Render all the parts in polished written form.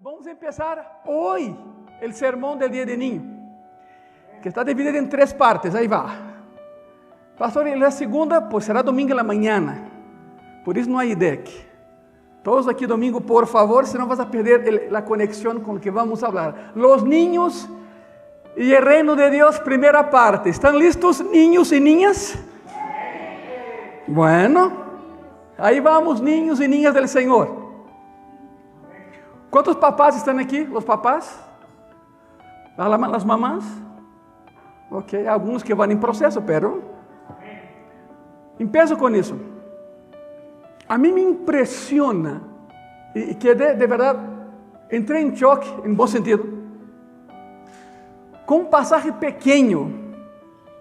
Vamos a empezar hoy el sermón del Día del Niño, que está dividido en 3 partes, ahí va. Pastor, y la segunda pues será domingo en la mañana, por eso no hay IDEC. Todos aquí domingo, por favor, si no vas a perder la conexión con lo que vamos a hablar. Los niños y el reino de Dios, primera parte. ¿Están listos, niños y niñas? Bueno, ahí vamos, niños y niñas del Señor. ¿Cuántos papás están aquí? ¿Los papás? ¿Las mamás? Ok, algunos que van en proceso, pero... Empiezo con eso. A mí me impresiona, y quedé de verdad, entré en shock, en buen sentido, con un pasaje pequeño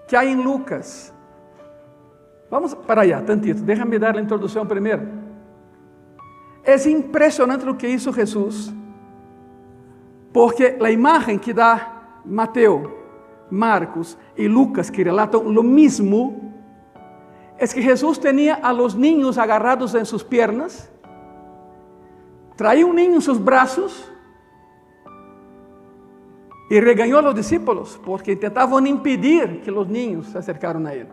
que hay en Lucas. Vamos para allá, tantito, déjame dar la introducción primero. Es impresionante lo que hizo Jesús, porque la imagen que da Mateo, Marcos y Lucas, que relatan lo mismo, es que Jesús tenía a los niños agarrados en sus piernas, traía un niño en sus brazos y regañó a los discípulos porque intentaban impedir que los niños se acercaran a él.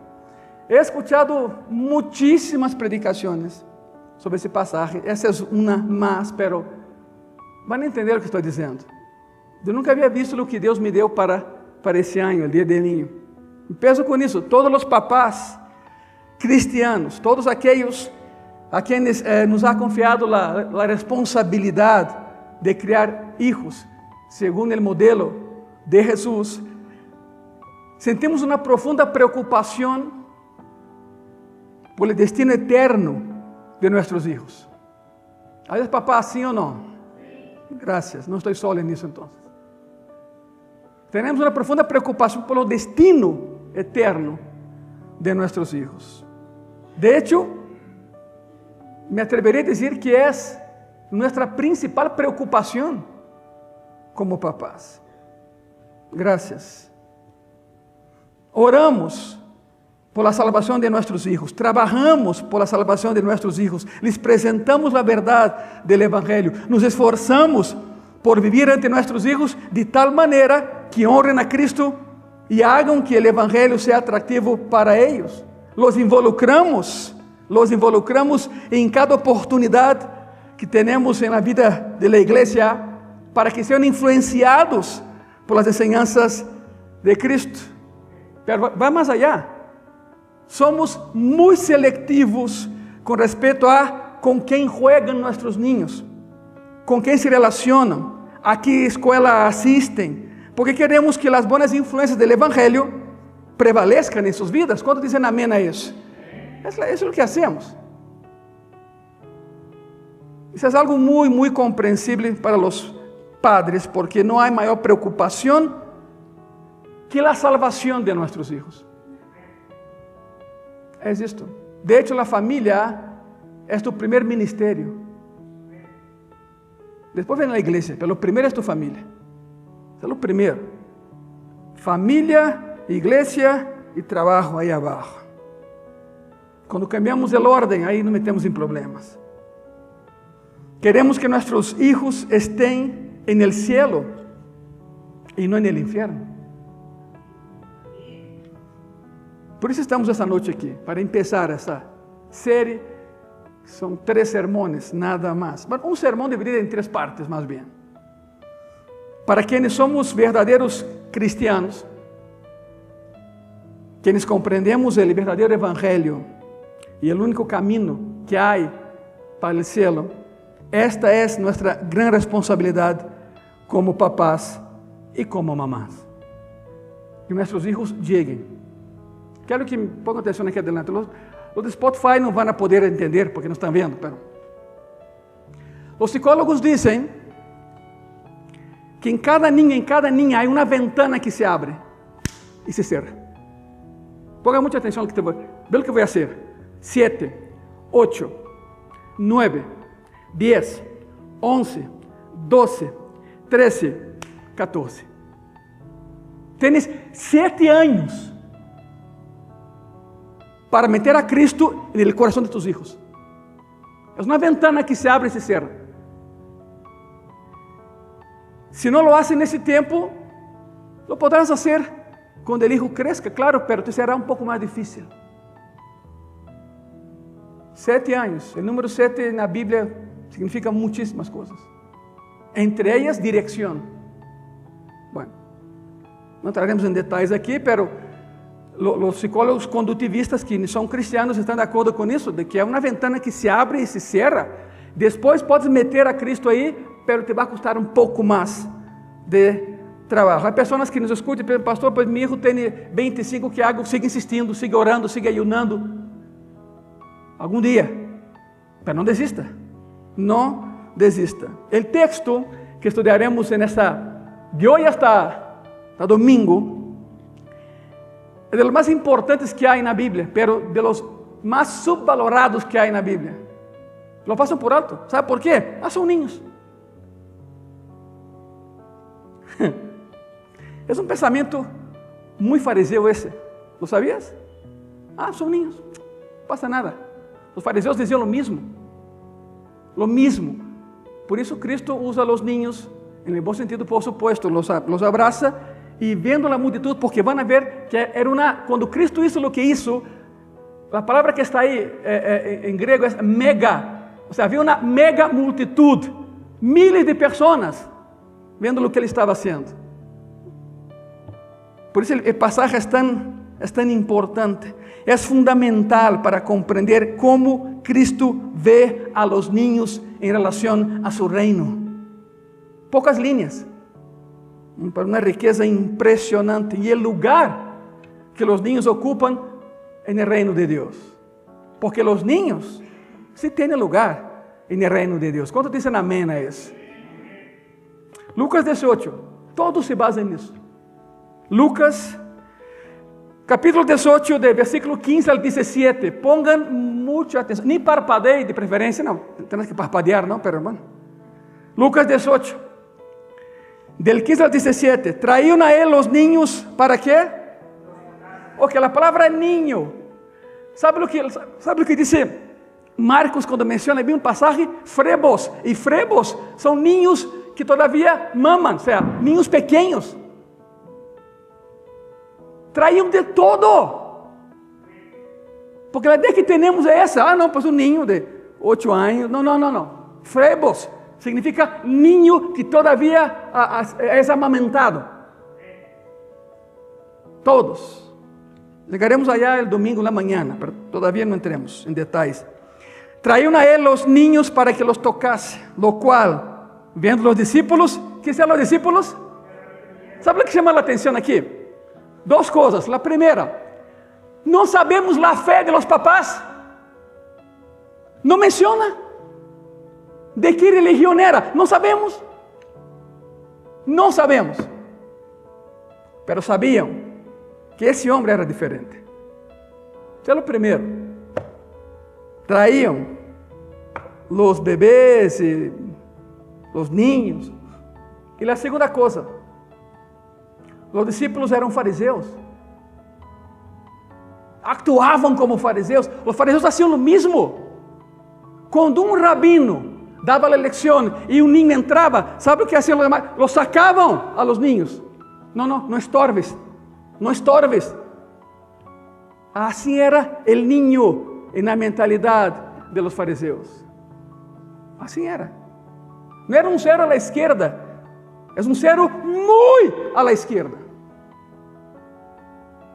He escuchado muchísimas predicaciones sobre ese pasaje, essa es una más, pero van a entender lo que estoy diciendo. Yo nunca había visto lo que Dios me dio para ese año, el Día del Niño. Empiezo con eso, todos los papás cristianos, todos aquellos a quienes nos ha confiado la responsabilidad de criar hijos según el modelo de Jesús, sentimos una profunda preocupación por el destino eterno de nuestros hijos. ¿A veces papá, sí o no? Gracias, no estoy solo en eso entonces. Tenemos una profunda preocupación por el destino eterno de nuestros hijos. De hecho, me atrevería a decir que es nuestra principal preocupación como papás. Gracias. Oramos por la salvación de nuestros hijos, trabajamos por la salvación de nuestros hijos, les presentamos la verdad del Evangelio, nos esforzamos por vivir ante nuestros hijos de tal manera que honren a Cristo y hagan que el Evangelio sea atractivo para ellos. Los involucramos en cada oportunidad que tenemos en la vida de la iglesia para que sean influenciados por las enseñanzas de Cristo. Pero va más allá. Somos muy selectivos con respecto a con quién juegan nuestros niños, con quién se relacionan, a qué escuela asisten, porque queremos que las buenas influencias del Evangelio prevalezcan en sus vidas. ¿Cuántos dicen amén a eso? Eso es lo que hacemos. Eso es algo muy, muy comprensible para los padres, porque no hay mayor preocupación que la salvación de nuestros hijos. Es esto. De hecho, la familia es tu primer ministerio. Después viene la iglesia, pero lo primero es tu familia. Eso es lo primero. Familia, iglesia y trabajo ahí abajo. Cuando cambiamos el orden, ahí nos metemos en problemas. Queremos que nuestros hijos estén en el cielo y no en el infierno. Por eso estamos esta noche aquí, para empezar esa serie. Son 3 sermones, nada más. Bueno, un sermón dividido en 3 partes, más bien. Para quienes somos verdaderos cristianos, quienes comprendemos el verdadero evangelio y el único camino que hay para el cielo, esta es nuestra gran responsabilidad como papás y como mamás. Que nuestros hijos lleguen. Quero que pongan atenção aqui adelante. Os de Spotify não vão poder entender porque não estão vendo. Pero... Os psicólogos dizem que em cada niña há uma ventana que se abre e se cierra. Ponga muita atenção no que vê o que vou fazer. 7, 8, 9, 10, 11, 12, 13, 14. Tienes 7 anos para meter a Cristo en el corazón de tus hijos. Es una ventana que se abre y se cierra. Si no lo hace en ese tiempo, lo podrás hacer cuando el hijo crezca, claro, pero te será un poco más difícil. 7 años, el número 7 en la Biblia significa muchísimas cosas. Entre ellas, dirección. Bueno, no entraremos en detalles aquí, pero los psicólogos conductivistas que son cristianos están de acuerdo con eso, de que es una ventana que se abre y se cierra. Después puedes meter a Cristo ahí, pero te va a costar un poco más de trabajo. Hay personas que nos escuchan y dicen, pastor, pues mi hijo tiene 25, ¿qué hago? Sigue insistiendo, sigue orando, sigue ayunando. Algún día, pero no desista. No desista. El texto que estudiaremos de hoy hasta domingo, es de los más importantes que hay en la Biblia, pero de los más subvalorados que hay en la Biblia. Lo pasan por alto. ¿Sabe por qué? Son niños. Es un pensamiento muy fariseo ese. ¿Lo sabías? Son niños. No pasa nada. Los fariseos decían lo mismo. Lo mismo. Por eso Cristo usa a los niños, en el buen sentido por supuesto, los abraza y viendo la multitud, porque van a ver que cuando Cristo hizo lo que hizo, la palabra que está ahí en griego es mega. O sea, había una mega multitud, miles de personas viendo lo que Él estaba haciendo. Por eso el pasaje es tan importante. Es fundamental para comprender cómo Cristo ve a los niños en relación a su reino. Pocas líneas, para una riqueza impresionante. Y el lugar que los niños ocupan en el reino de Dios. Porque los niños sí tienen lugar en el reino de Dios. ¿Cuántos dicen amén a eso? Lucas 18, todo se basa en eso. Lucas, capítulo 18, de versículo 15 al 17. Pongan mucha atención. Ni parpadeen de preferencia, no. Tienes que parpadear, ¿no? Pero bueno. Lucas 18, del 15 al 17. Traían a Él los niños, ¿para qué? Ok, la palabra niño. ¿Sabe lo que dice Marcos cuando menciona bien un pasaje? Frebos. Y frebos son niños que todavía maman, o sea, niños pequeños. Traíam de todo. Porque la idea que tenemos é essa. Não, pues um niño de 8 anos. Não. Frebos significa niño que todavía es amamentado. Todos. Llegaremos allá el domingo en la mañana, pero todavía no entremos en detalles. Traían a Él los niños para que los tocase, lo cual, viendo los discípulos, ¿qué hacían los discípulos? ¿Sabe lo que llama la atención aquí? 2 cosas. La primera, no sabemos la fe de los papás. No menciona de qué religión era. No sabemos. Pero sabían que ese hombre era diferente. Eso es lo primero. Traían los bebés y los niños. Y la segunda cosa, los discípulos eran fariseos. Actuavam como fariseus. Os fariseus hacían lo mismo. Quando um rabino dava a lección e um niño entrava, sabe o que hacían los demás? Los sacavam a los niños. No estorbes. No estorbes. Assim era el niño en la mentalidad de los fariseos. Assim era. No era um cero a la izquierda. Es un cero muy a la izquierda.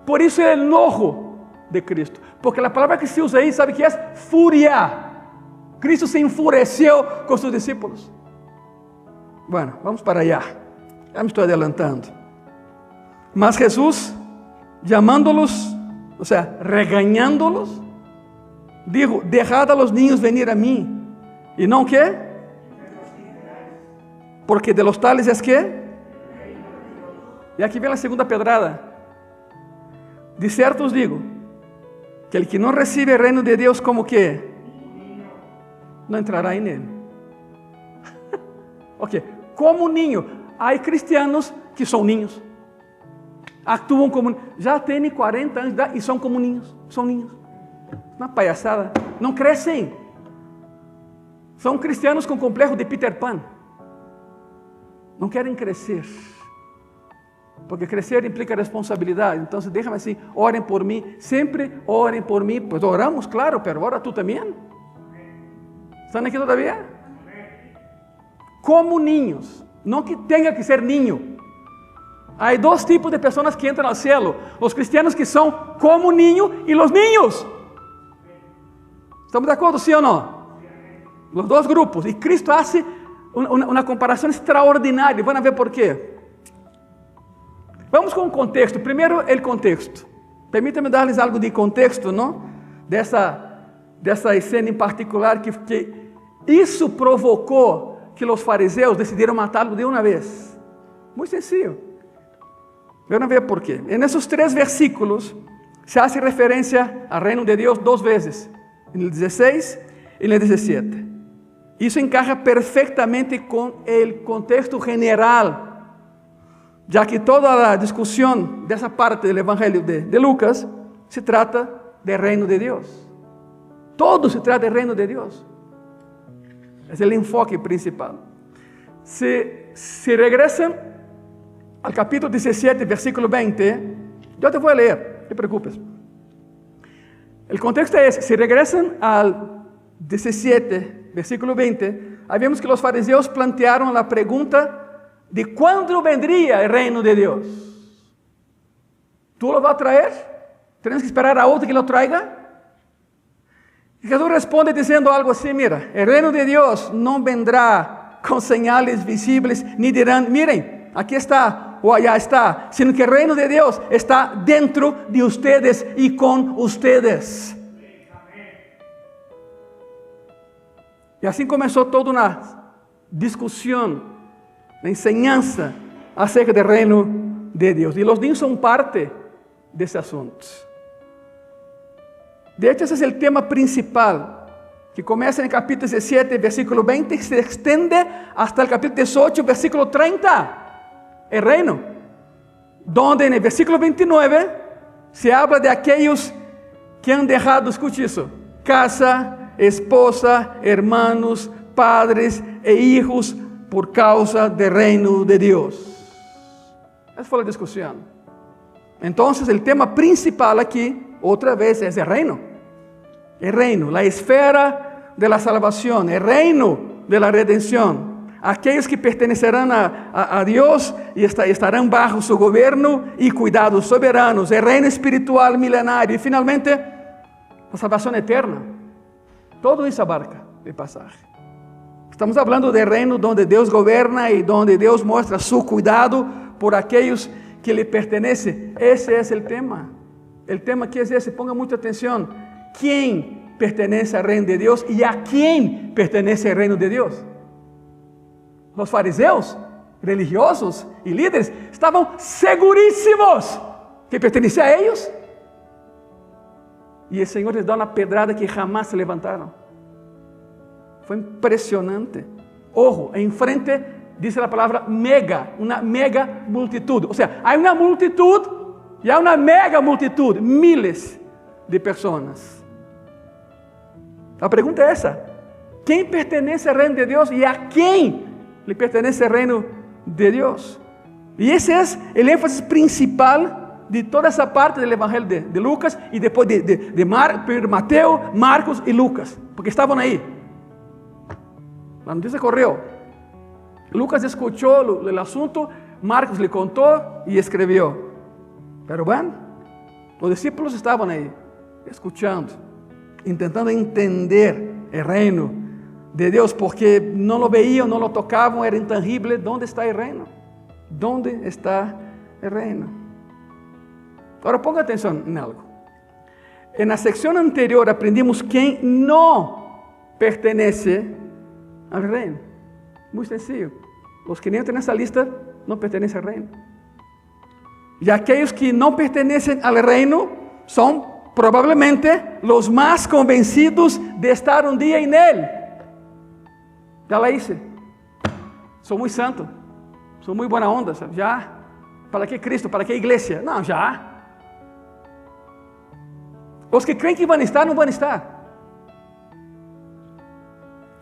Por eso el enojo de Cristo. Porque la palabra que se usa ahí, ¿sabe qué es? Furia. Cristo se enfureció con sus discípulos. Bueno, vamos para allá. Ya me estoy adelantando. Mas Jesús, llamándolos, o sea, regañándolos, dijo, dejad a los niños venir a mí. ¿Y no qué? Porque de los tales es que. Y aquí viene la segunda pedrada. De cierto os digo, que el que no recibe el reino de Dios como que no entrará en él. Ok, como un niño. Hay cristianos que son niños. Actúan como, ya tienen 40 años de edad y son como niños. Son niños. Una payasada. No crecen. Son cristianos con complejo de Peter Pan. não querem crescer. Porque crescer implica responsabilidade. Então, déjame assim, orem por mim, sempre orem por mim. Pues oramos, claro, pero ora tú también. ¿Están aqui todavía? Como niños, não que tenha que ser niño. Há dois tipos de pessoas que entram ao céu: os cristianos que são como niño e os niños. ¿Estamos de acordo, sim ou não? Os dois grupos. E Cristo hace uma comparação extraordinária. Vão ver por quê. Vamos com o contexto. Primeiro, o contexto. Permita-me dar-lhes algo de contexto, não? Dessa cena em particular, que isso provocou que os fariseus decidiram matá-lo de uma vez. Muito sencillo. Vamos ver por quê. Nesses 3 versículos se hace referência ao reino de Deus 2 vezes, no 16 e no 17. Isso encaja perfeitamente com o contexto general, já que toda a discussão dessa parte do Evangelho de Lucas se trata do reino de Deus. Todo se trata do reino de Deus. É o enfoque principal. Se regresan al capítulo 17, versículo 20, yo te voy a leer, no te preocupes. El contexto es, si regresan al 17, versículo 20, ahí vemos que los fariseos plantearon la pregunta de cuándo vendría el reino de Dios. ¿Tú lo vas a traer? ¿Tenemos que esperar a otro que lo traiga? Y Jesús responde diciendo algo así: mira, el reino de Dios no vendrá con señales visibles, ni dirán, miren, aquí está o allá está, sino que el reino de Dios está dentro de ustedes y con ustedes. Y así comenzó toda una discusión, la enseñanza acerca del reino de Dios. Y los niños son parte de ese asunto. De hecho, ese es el tema principal, que comienza en el capítulo 17, versículo 20, y se extiende hasta el capítulo 18, versículo 30. El reino, donde en el versículo 29 se habla de aquellos que han dejado, escuche eso, casa, esposa, hermanos, padres e hijos por causa del reino de Dios. Esa fue la discusión. Entonces el tema principal aquí, otra vez, es el reino. El reino, la esfera de la salvación, el reino de la redención. Aquellos que pertenecerán a Dios y estarán bajo su gobierno y cuidados soberanos, el reino espiritual milenario y finalmente la salvación eterna. Todo eso abarca el pasaje. Estamos hablando del reino donde Dios gobierna y donde Dios muestra su cuidado por aquellos que le pertenecen. Ese es el tema. El tema que es ese, ponga mucha atención. ¿Quién pertenece al reino de Dios y a quién pertenece el reino de Dios? Los fariseos, religiosos y líderes estaban segurísimos que pertenecía a ellos. Y el Señor les da una pedrada que jamás se levantaron. Fue impresionante. Ojo, enfrente dice la palabra mega, una mega multitud. O sea, hay una multitud y hay una mega multitud, miles de personas. La pregunta es esa: ¿quién pertenece al reino de Dios y a quién le pertenece el reino de Dios? Y ese es el énfasis principal de toda esa parte del Evangelio de Lucas y después de Mateo, Marcos y Lucas, porque estaban ahí. La noticia corrió. Lucas escuchó el asunto, Marcos le contó y escribió. Pero bueno, los discípulos estaban ahí, escuchando, intentando entender el reino de Dios, porque no lo veían, no lo tocaban, era intangible. ¿Dónde está el reino? ¿Dónde está el reino? Ahora ponga atención en algo. En la sección anterior aprendimos quién no pertenece al reino. Muy sencillo. Los que entran en esa lista no pertenecen al reino. Y aquellos que no pertenecen al reino son probablemente los más convencidos de estar un día en él. Ya la hice. Soy muy santo. Soy muy buena onda. ¿Sabe? Ya. ¿Para qué Cristo? ¿Para qué iglesia? No, ya. Los que creen que van a estar, no van a estar.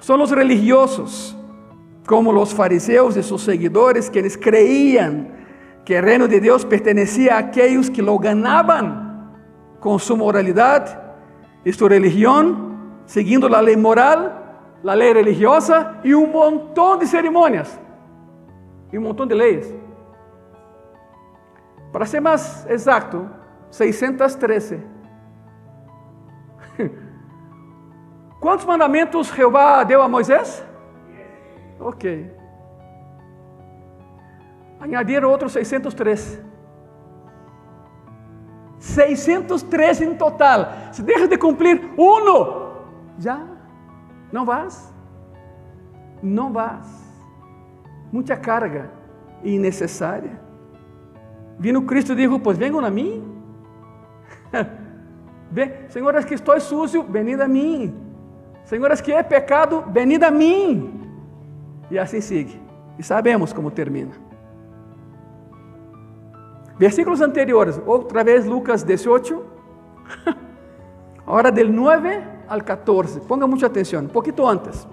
Son los religiosos, como los fariseos y sus seguidores, quienes creían que el reino de Dios pertenecía a aquellos que lo ganaban con su moralidad y su religión, siguiendo la ley moral, la ley religiosa y un montón de ceremonias y un montón de leyes. Para ser más exacto, 613. ¿Cuántos mandamentos Jehová dio a Moisés? Ok. Añadieron otros 603. 603 en total. Si dejas de cumplir uno, ya no vas. No vas. Mucha carga innecesaria. Vino Cristo y dijo, pues vengan a mí. Señores, que estoy sucio, venid a mí. Señores, que he pecado, venid a mí. Y así sigue. Y sabemos cómo termina. Versículos anteriores, otra vez Lucas 18, ahora del 9 al 14, ponga mucha atención, un poquito antes.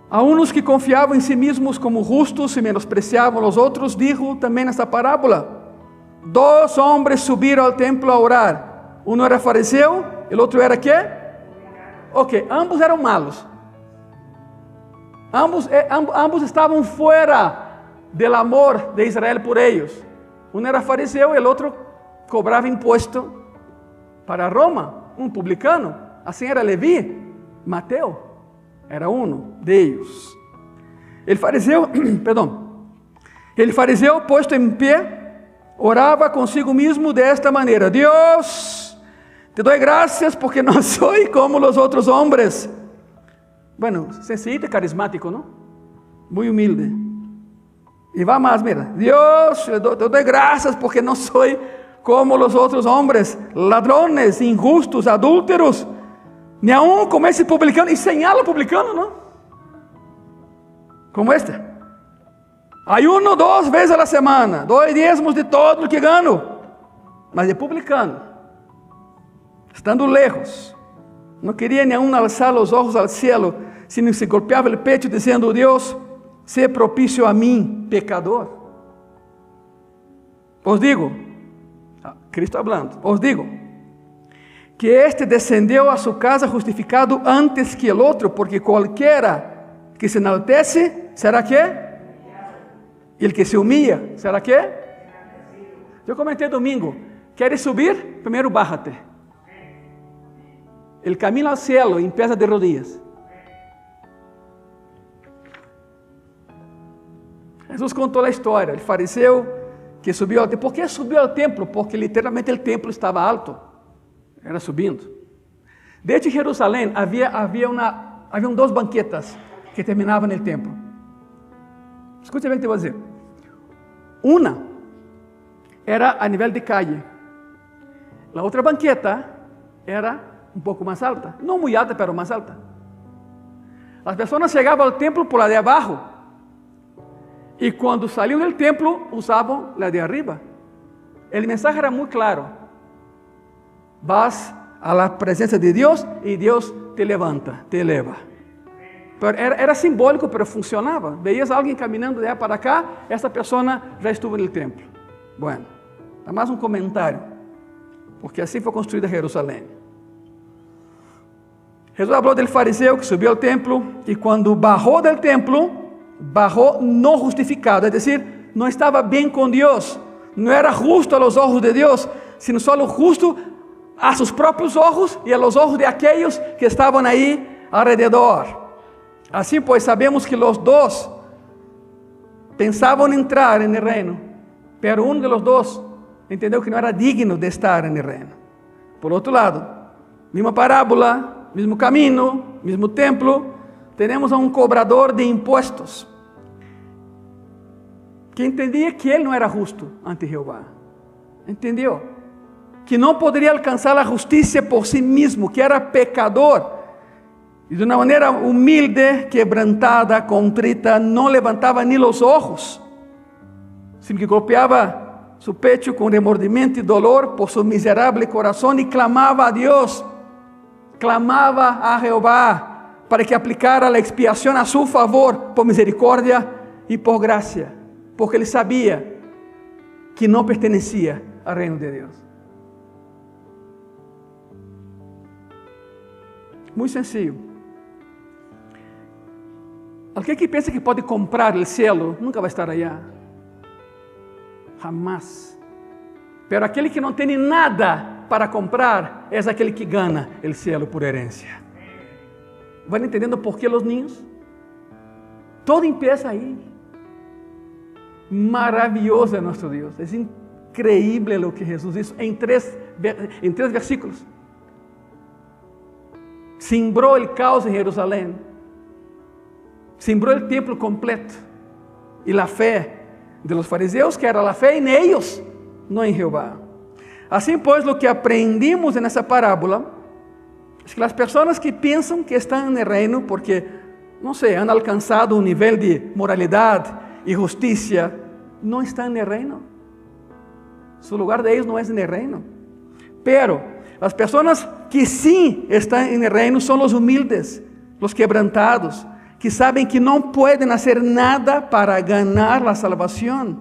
A unos que confiavam em si mesmos como justos e menospreciavam os outros, dijo também esta parábola: 2 homens subiram ao templo a orar, um era fariseu, e o outro era quê? Ok, ambos eram malos, ambos estavam fora del amor de Israel por ellos. Uno era fariseo y el otro cobraba impuesto para Roma, un publicano. Así era Leví. Mateo era uno de ellos. El fariseo, puesto en pie, oraba consigo mismo de esta manera: Dios, te doy gracias porque no soy como los otros hombres. Bueno, sencillito y carismático, ¿no? Muy humilde. Y va más, mira: Dios, te doy gracias porque no soy como los otros hombres, ladrones, injustos, adúlteros, ni aún como ese publicano. Y señala publicano, ¿no? Como este. Ayuno 2 veces a la semana, doy diezmos de todo lo que gano. Mas de publicano, estando lejos, no quería ni aún alzar los ojos al cielo, sino se golpeaba el pecho diciendo: Dios, sé propicio a mí, pecador. Os digo, Cristo hablando, os digo, que este descendió a su casa justificado antes que el otro, porque cualquiera que se enaltece, ¿será qué? Y el que se humilla, ¿será qué? Yo comenté domingo, ¿quieres subir? Primero bájate. El camino al cielo empieza de rodillas. Jesús contó la historia, el fariseo que subió al templo. ¿Por qué subió al templo? Porque literalmente el templo estaba alto, era subiendo. De hecho, en Jerusalén habían 2 banquetas que terminaban el templo. Escucha bien lo que te voy a decir. Una era a nivel de calle. La otra banqueta era un poco más alta. No muy alta, pero más alta. Las personas llegaban al templo por la de abajo. Y cuando salían del templo, usaban la de arriba. El mensaje era muy claro. Vas a la presencia de Dios y Dios te levanta, te eleva. Pero era simbólico, pero funcionaba. Veías a alguien caminando de allá para acá, esa persona ya estuvo en el templo. Bueno, nada más un comentario, porque así fue construida Jerusalén. Jesús habló del fariseo que subió al templo y cuando bajó del templo, bajó no justificado, es decir, no estaba bien con Dios, no era justo a los ojos de Dios, sino solo justo a sus propios ojos y a los ojos de aquellos que estaban ahí alrededor. Así pues sabemos que los 2 pensaban entrar en el reino, pero uno de los 2 entendió que no era digno de estar en el reino. Por otro lado, misma parábola, mismo camino, mismo templo, tenemos a un cobrador de impuestos que entendía que él no era justo ante Jehová. Entendió que no podría alcanzar la justicia por sí mismo, que era pecador. Y de una manera humilde, quebrantada, contrita, no levantaba ni los ojos, sino que golpeaba su pecho con remordimiento y dolor por su miserable corazón y clamaba a Dios, clamaba a Jehová para que aplicara a expiação a seu favor, por misericórdia e por graça, porque ele sabia que não pertencia ao reino de Deus. Muito sencillo. Alguém que pensa que pode comprar o cielo, nunca vai estar allá. Jamás. Pero aquele que não tem nada para comprar, é aquele que ganha o cielo por herencia. ¿Van entendendo por que os niños? Todo empieza aí. Maravilhoso é nosso Deus. É increíble o que Jesus hizo em três versículos. Sembrou o caos em Jerusalém. Sembrou o templo completo. E a fé de los fariseus, que era a fé em eles, não em Jeová. Assim, pois, o que aprendimos nessa parábola é que as pessoas que pensam que estão no reino porque, não sei, han alcançado um nível de moralidade e justiça, não estão no reino. Su lugar de eles não é no reino. Pero as pessoas que sim estão no reino são os humildes, os quebrantados, que sabem que não podem fazer nada para ganhar a salvação.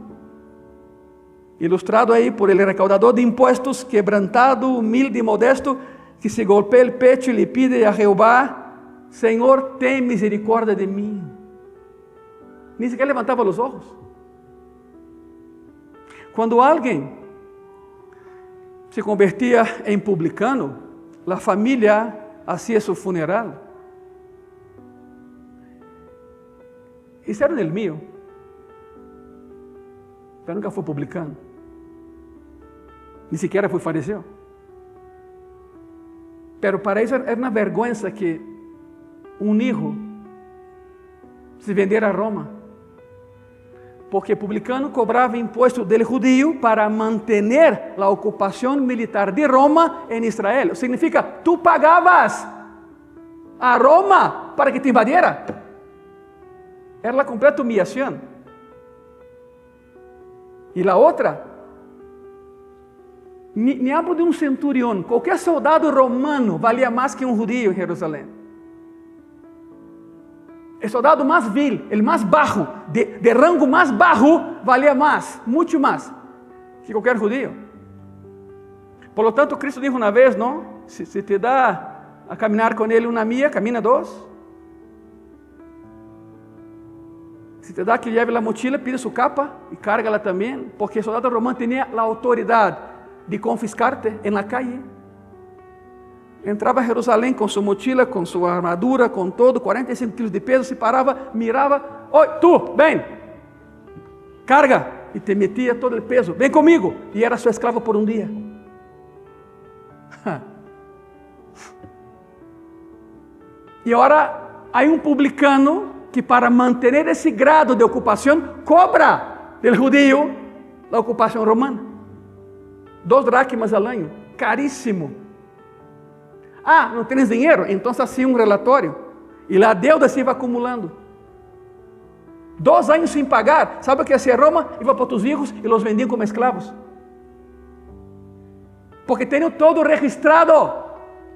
Ilustrado aí por el recaudador de impuestos, quebrantado, humilde e modesto, que se golpea el pecho e le pide a Jehová: Senhor, ten misericórdia de mim. Ni siquiera levantava os olhos. Quando alguém se convertia em publicano, a família hacía seu funeral. Hicieron el mío, pero nunca foi publicano. Ni siquiera foi fariseu. Pero para isso era uma vergonha que um hijo se vendera a Roma, porque publicano cobrava imposto del judío para manter a ocupação militar de Roma em Israel. Significa, tu pagavas a Roma para que te invadiera. Era a completa humillação. E a outra, me hablo de um centurião. Qualquer soldado romano valia mais que um judío em Jerusalém. O soldado mais vil, o mais baixo, de rango mais baixo, valia mais, muito mais, que qualquer judío. Por lo tanto, Cristo dijo uma vez, não? Se te dá a caminhar com ele uma milha, camina dois. Se te dá que lleve a mochila, pide sua capa e carga-la também, porque o soldado romano tinha a autoridade de confiscar-te en la calle. Entrava a Jerusalém com sua mochila, com sua armadura, com todo, 45 quilos de peso, se parava, mirava: oi, tu, vem, carga, e te metia todo o peso, vem comigo, e era seu escravo por um dia. E agora, há um publicano que para manter esse grado de ocupação, cobra del judío a ocupação romana. 2 dracmas al año, caríssimo. Ah, não tens dinheiro? Então hacía um relatório. E a deuda se iba acumulando. 2 anos sem pagar. Sabe o que hacía Roma? Iba para tus hijos e los vendiam como esclavos. Porque tinham todo registrado.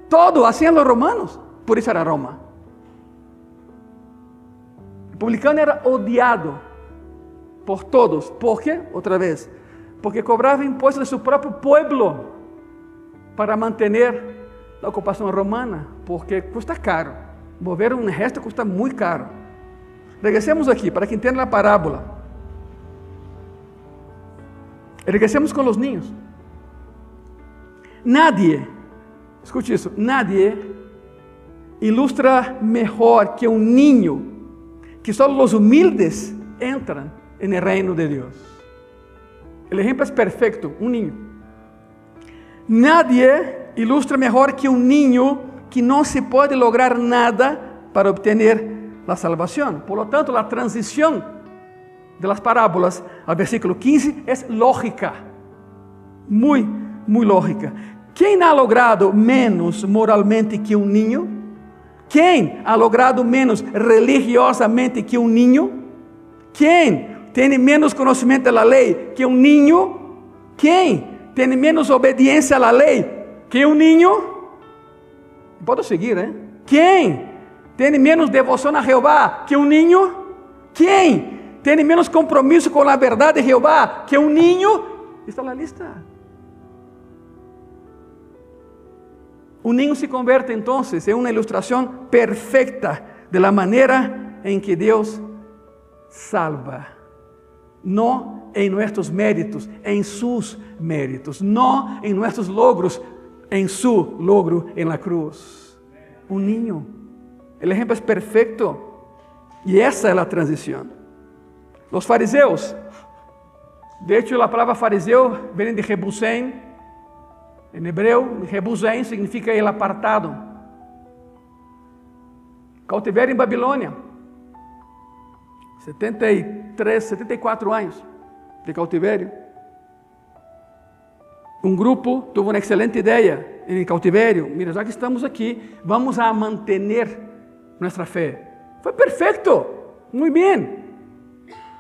Todo, hacían los romanos. Por isso era Roma. O publicano era odiado por todos. ¿Por quê? Outra vez. Porque cobrava impostos de seu próprio pueblo para manter a ocupação romana, porque custa caro. Mover um exército custa muito caro. Regressemos aqui, para que entenda a parábola. Regressemos com os niños. Nadie, escute isso, nadie ilustra melhor que um niño que só os humildes entram no reino de Deus. O exemplo é perfeito, um niño. Nadie ilustra melhor que um niño que não se pode lograr nada para obter a salvação. Por lo tanto, a transição de las parábolas ao versículo 15 é lógica, muito lógica. Quem ha logrado menos moralmente que um niño? Quem ha logrado menos religiosamente que um niño? Quem tem menos conhecimento da lei que um niño? Quem tem menos obediência à lei que um niño? Pode seguir, hein? Quem Tem menos devoção a Jeová que um ninho? Quem tem menos compromisso com a verdade de Jeová que um ninho? Está na lista. Un niño se convierte entonces en una ilustración perfecta de la manera en que Dios salva. No en nuestros méritos, en sus méritos. No en nuestros logros, en su logro en la cruz. Un niño. El ejemplo es perfecto. Y esa es la transición. Los fariseos, de hecho la palabra fariseo viene de Jebusen. En hebreu, Jebusen significa el apartado. Cautiverio em Babilônia. 74 anos de cautiverio. Um grupo teve uma excelente ideia em cautiverio. Mira, já que estamos aqui, vamos a manter nossa fé. Foi perfeito, muito bem.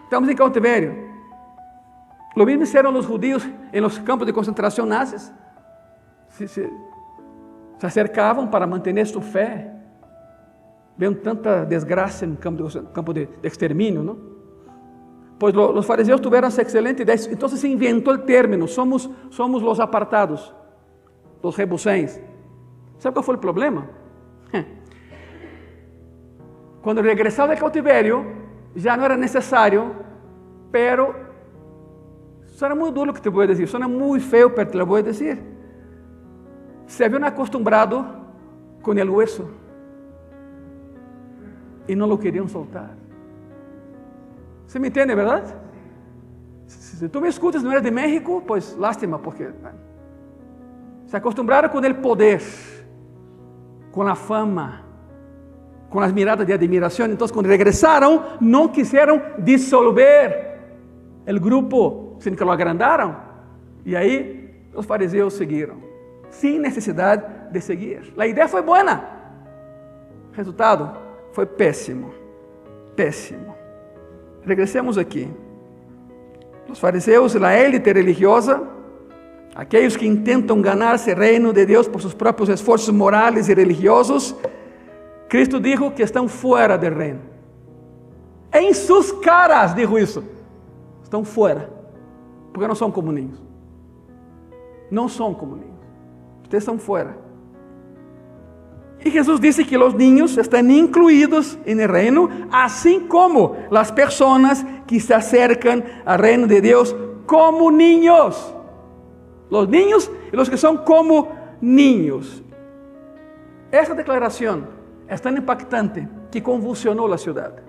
Estamos em cautiverio. Lo mismo hicieron los judíos en los campos de concentración nazis. Se acercavam para manter sua fé. Vendo tanta desgraça no campo de extermínio, não? Pois os fariseus tiveram essa excelente ideia. Então se inventou o término: somos os apartados, os rebusens. Sabe qual foi o problema? Quando regressava do cautiverio, já não era necessário, pero suena muito duro o que te vou dizer, suena muito feio, pero te lo vou dizer. Se habían acostumbrado com o hueso e não lo queriam soltar. Você me entende, verdade? Se tu me escutas, não eres de México, pues lástima, porque se acostumbraram com o poder, com a fama, com as miradas de admiração. Então, quando regressaram, não quiseram dissolver o grupo, sino que lo agrandaram. E aí, os fariseus seguiram, sem necessidade de seguir. A ideia foi boa. O resultado foi péssimo. Péssimo. Regressemos aqui. Os fariseus, a élite religiosa, aqueles que intentam ganhar-se o reino de Deus por seus próprios esforços morais e religiosos, Cristo dijo que estão fora do reino. Em suas caras dijo isso. Estão fora, porque não são como ninhos. Não são como ninhos. Ustedes estão fora. E Jesus disse que os niños estão incluídos no reino, assim como as pessoas que se acercam ao reino de Deus como niños. Os niños e os que são como niños. Essa declaração é tão impactante que convulsionou a cidade.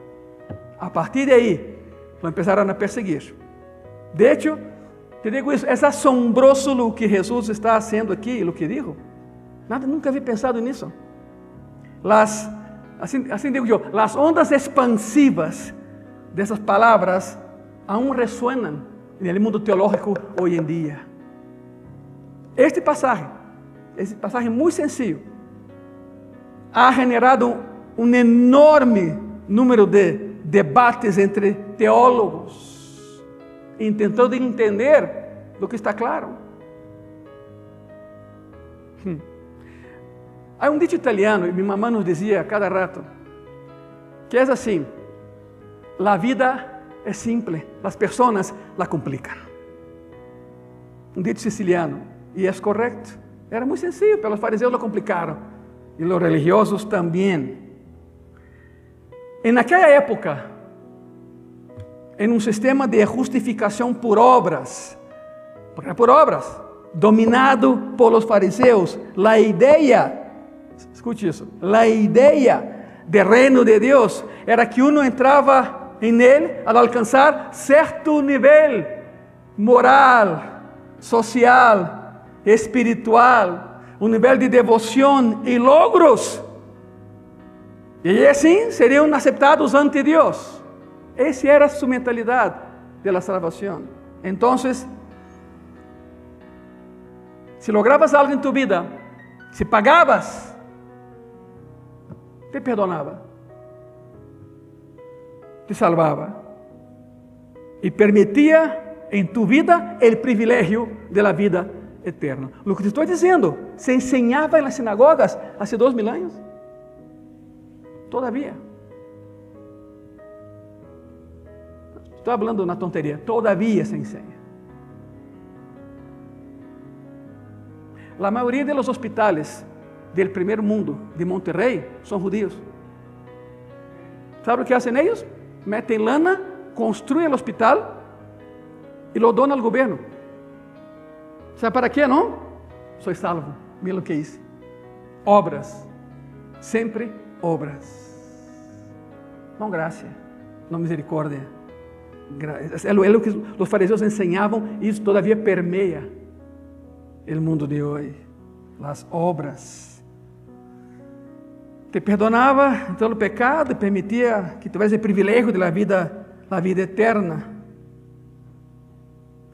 A partir de aí, lo empezaram a perseguir. De hecho, te digo isso, é assombroso o que Jesus está fazendo aqui, o que dijo. Nunca havia pensado nisso. Assim digo eu, as ondas expansivas dessas palavras aún resuenan no mundo teológico hoje em dia. Este passagem muito sencillo, ha generado um enorme número de debates entre teólogos, tentando entender do que está claro. Há um dito italiano, e minha mamãe nos dizia a cada rato, que é assim: a vida é simples, as pessoas la complicam. Um dito siciliano, e é correto. Era muito sencillo, pero os fariseus lo complicaram, e os religiosos também. Naquela época, em um sistema de justificação por obras, dominado por los fariseus, a ideia, escute isso, a ideia do reino de Deus era que uno entrava em ele al alcançar certo nível moral, social, espiritual, um nível de devoção e logros, e assim seriam aceptados ante Deus. Essa era sua mentalidade de la salvação. Então, se logravas algo em tu vida, se pagavas, te perdonava, te salvava e permitia em tu vida o privilégio de la vida eterna. O que te estou dizendo, se ensinava nas sinagogas há 2000 anos. Todavía. Estou falando uma tonteria. Todavía se enseña. A maioria dos hospitales del primer mundo de Monterrey são judíos. ¿Sabe o que hacen ellos? Meten lana, construyen el hospital y lo donan al gobierno. ¿Sabe para qué, no? Soy salvo. Mira lo que hice. Obras. Sempre obras. Não graça, não misericórdia. É o que os fariseus ensinavam e isso todavia permeia o mundo de hoje. As obras. Te perdonava todo o pecado e permitia que tivesse o privilégio da vida eterna.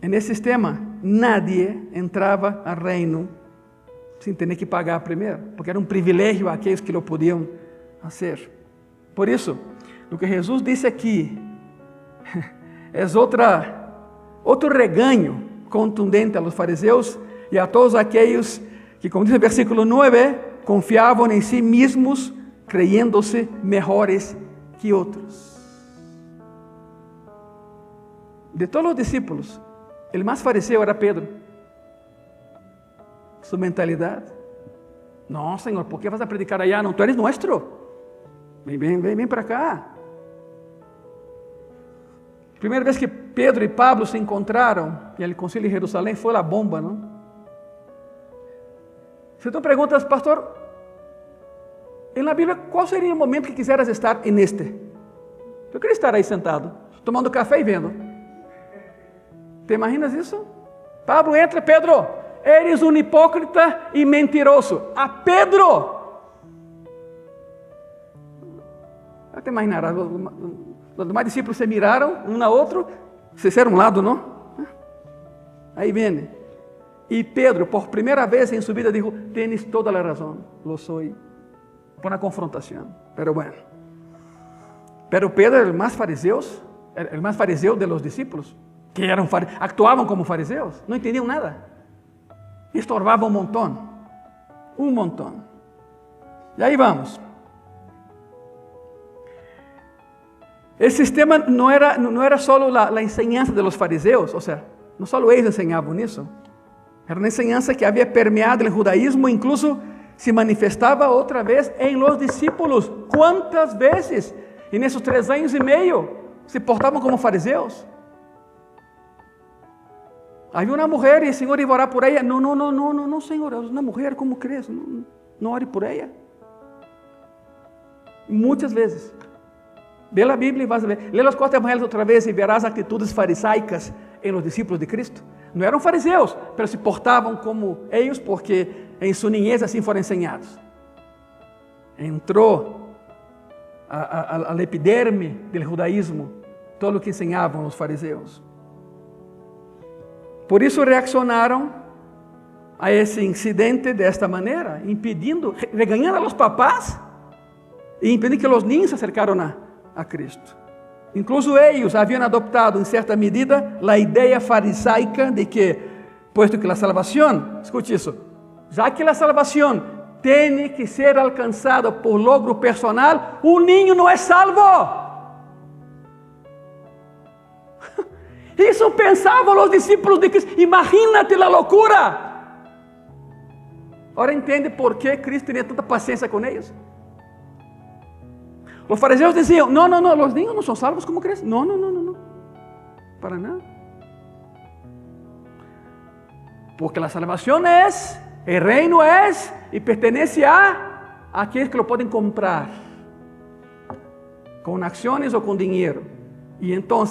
Nesse sistema, nadie entrava ao reino sem ter que pagar primeiro, porque era um privilégio aqueles que o podiam fazer. Por isso, o que Jesus disse aqui é outro reganho contundente aos fariseus e a todos aqueles que, como diz o versículo 9, confiavam em si mesmos, creyendo-se melhores que outros. De todos os discípulos, o mais fariseu era Pedro. Sua mentalidade. Não, Senhor, por que vas a predicar allá? Não, tu eres nuestro. Vem para cá. Primeira vez que Pedro e Pablo se encontraram no concílio de Jerusalém foi a bomba, não? Se tu perguntas, pastor, na Bíblia, qual seria o momento que quisieras estar neste? Eu queria estar aí sentado, tomando café e vendo. Te imaginas isso? Pablo entra, Pedro, eres um hipócrita e mentiroso. A Pedro! Já te imaginarás, os demais discípulos se miraram um na outro, se fizeram um lado, não? Aí vem. E Pedro, por primeira vez em sua vida, disse: tienes toda a razão, lo soy. Por uma confrontação. Pero bueno. Pero Pedro era o mais fariseu de los discípulos, que actuavam como fariseus, não entendiam nada. Estorbavam um montão. Um montão. E aí vamos. Esse sistema não era só a enseñança de los fariseus, ou seja, não só eles ensinavam isso. Era uma enseñança que havia permeado o judaísmo, incluso se manifestava outra vez em los discípulos. Quantas vezes, e nesses 3 anos e meio, se portavam como fariseus? Havia uma mulher e o Senhor ia orar por ela. Não, Senhor, é uma mulher, como crees? Não ore por ela. Muitas vezes. Lê a Bíblia e vas a ver. Lê os 4 evangelhos outra vez e verás atitudes farisaicas em los discípulos de Cristo. Não eram fariseus, mas se portavam como eles, porque em sua niñez assim foram ensinados. Entrou a epiderme do judaísmo, todo o que ensinavam os fariseus. Por isso reaccionaram a esse incidente desta maneira, regañando a los papás e impedindo que os niños se acercaram a Cristo. Incluso eles haviam adoptado, em certa medida, a ideia farisaica de que, puesto que a salvação, escute isso, já que a salvação tem que ser alcançada por logro personal, o niño não é salvo. Isso pensavam os discípulos de Cristo. Imagínate a loucura. Agora entende por que Cristo tinha tanta paciência com eles. Os fariseus diziam: não, os niños não são salvos, como crees? Não, para nada. Porque a salvação é, o reino é, e pertenece a aqueles que lo podem comprar, com ações ou com dinheiro. E então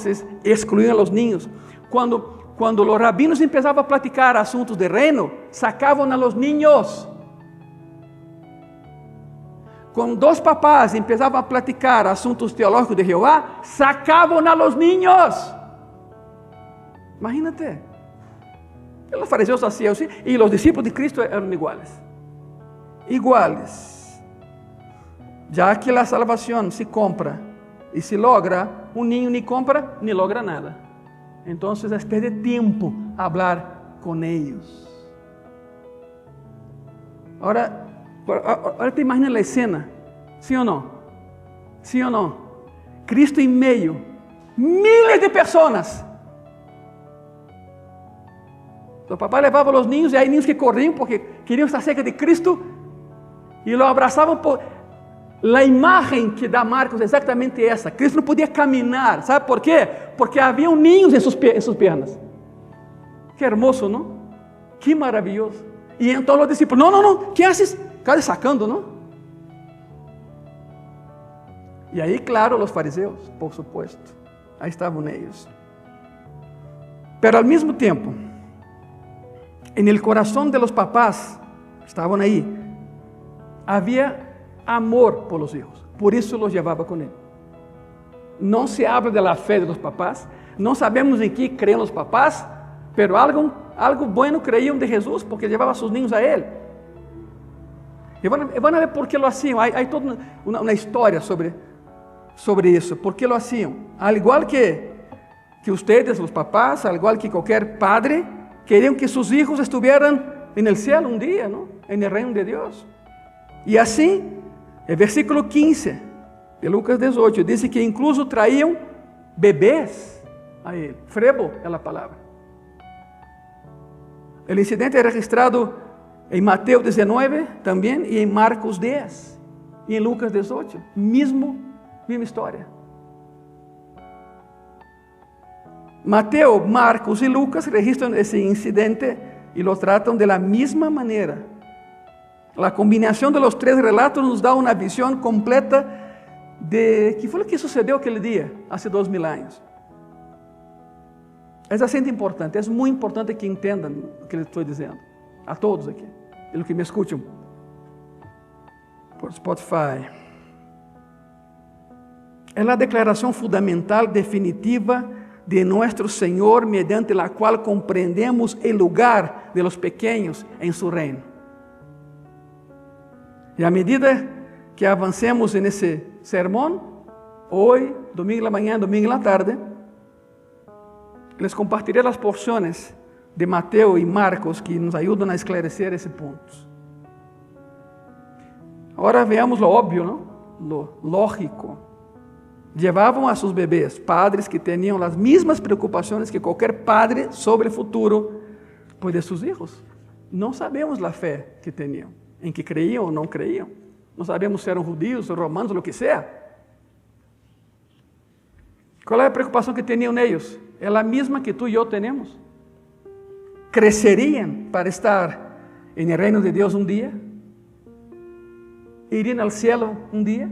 excluíam a los niños. Quando os rabinos empezavam a platicar assuntos de reino, sacavam a los niños. Quando 2 papás empezavam a platicar assuntos teológicos de Jeová, sacavam a los niños. Imagínate. Os fariseus faziam assim, e os discípulos de Cristo eram iguais. Iguales. Já que a salvação se compra e se logra, um niño nem compra, nem logra nada. Então, é perder tempo a falar com eles. Agora te imagina a cena, sim ou não? Sim ou não? Cristo em meio. Miles de pessoas. O papá levava os niños, e aí niños que corriam porque queriam estar cerca de Cristo e lo abraçavam por... A imagem que dá Marcos é exatamente essa. Cristo não podia caminhar, sabe por quê? Porque havia ninhos em suas pernas. Que hermoso, não? Que maravilhoso. E então os discípulos, não, que haces? Cada sacando, não? E aí, claro, os fariseus, por supuesto, aí estavam eles. Pero al mesmo tempo, en el corazón de los papás, estavam aí, havia amor por los hijos, por isso los llevava com ele. Não se habla de la fe de los papás, não sabemos em que creem os papás, pero algo bueno creíam de Jesus, porque levava seus niños a ele. E vão ver por que lo hacían. Há toda uma história sobre isso, por que lo hacían. Al igual que ustedes, os papás, al igual que qualquer padre, queriam que seus hijos estuvieran en el cielo um dia, ¿no? En el reino de Deus. E assim, el versículo 15 de Lucas 18 diz que incluso traíam bebês a ele. Frebo é a palavra. O incidente é registrado em Mateus 19 também e em Marcos 10 e em Lucas 18. Mesma história. Mateus, Marcos e Lucas registram esse incidente e lo tratam de la mesma maneira. A combinação de los três relatos nos dá uma visão completa de que foi o que sucedeu aquele dia, há 2000 anos. É bastante importante, é muito importante que entendam o que eu estou dizendo, a todos aqui, e que me escutam por Spotify. É a declaração fundamental, definitiva de nosso Senhor, mediante a qual compreendemos o lugar de los pequeños em seu reino. E à medida que avancemos nesse sermão, hoje, domingo na manhã, domingo na tarde, les compartilharé as porções de Mateus e Marcos que nos ajudam a esclarecer esse ponto. Agora veamos lo óbvio, não? Lo lógico. Levavam a seus bebês, padres que tinham as mesmas preocupações que qualquer padre sobre o futuro de seus filhos. Não sabemos a fé que tinham, em que creiam ou não creiam. Não sabemos se eram judeus ou romanos, ou o que seja. Qual é a preocupação que tinham eles? É a mesma que tu e eu temos. Cresceriam para estar no reino de Deus um dia? Iriam ao cielo um dia?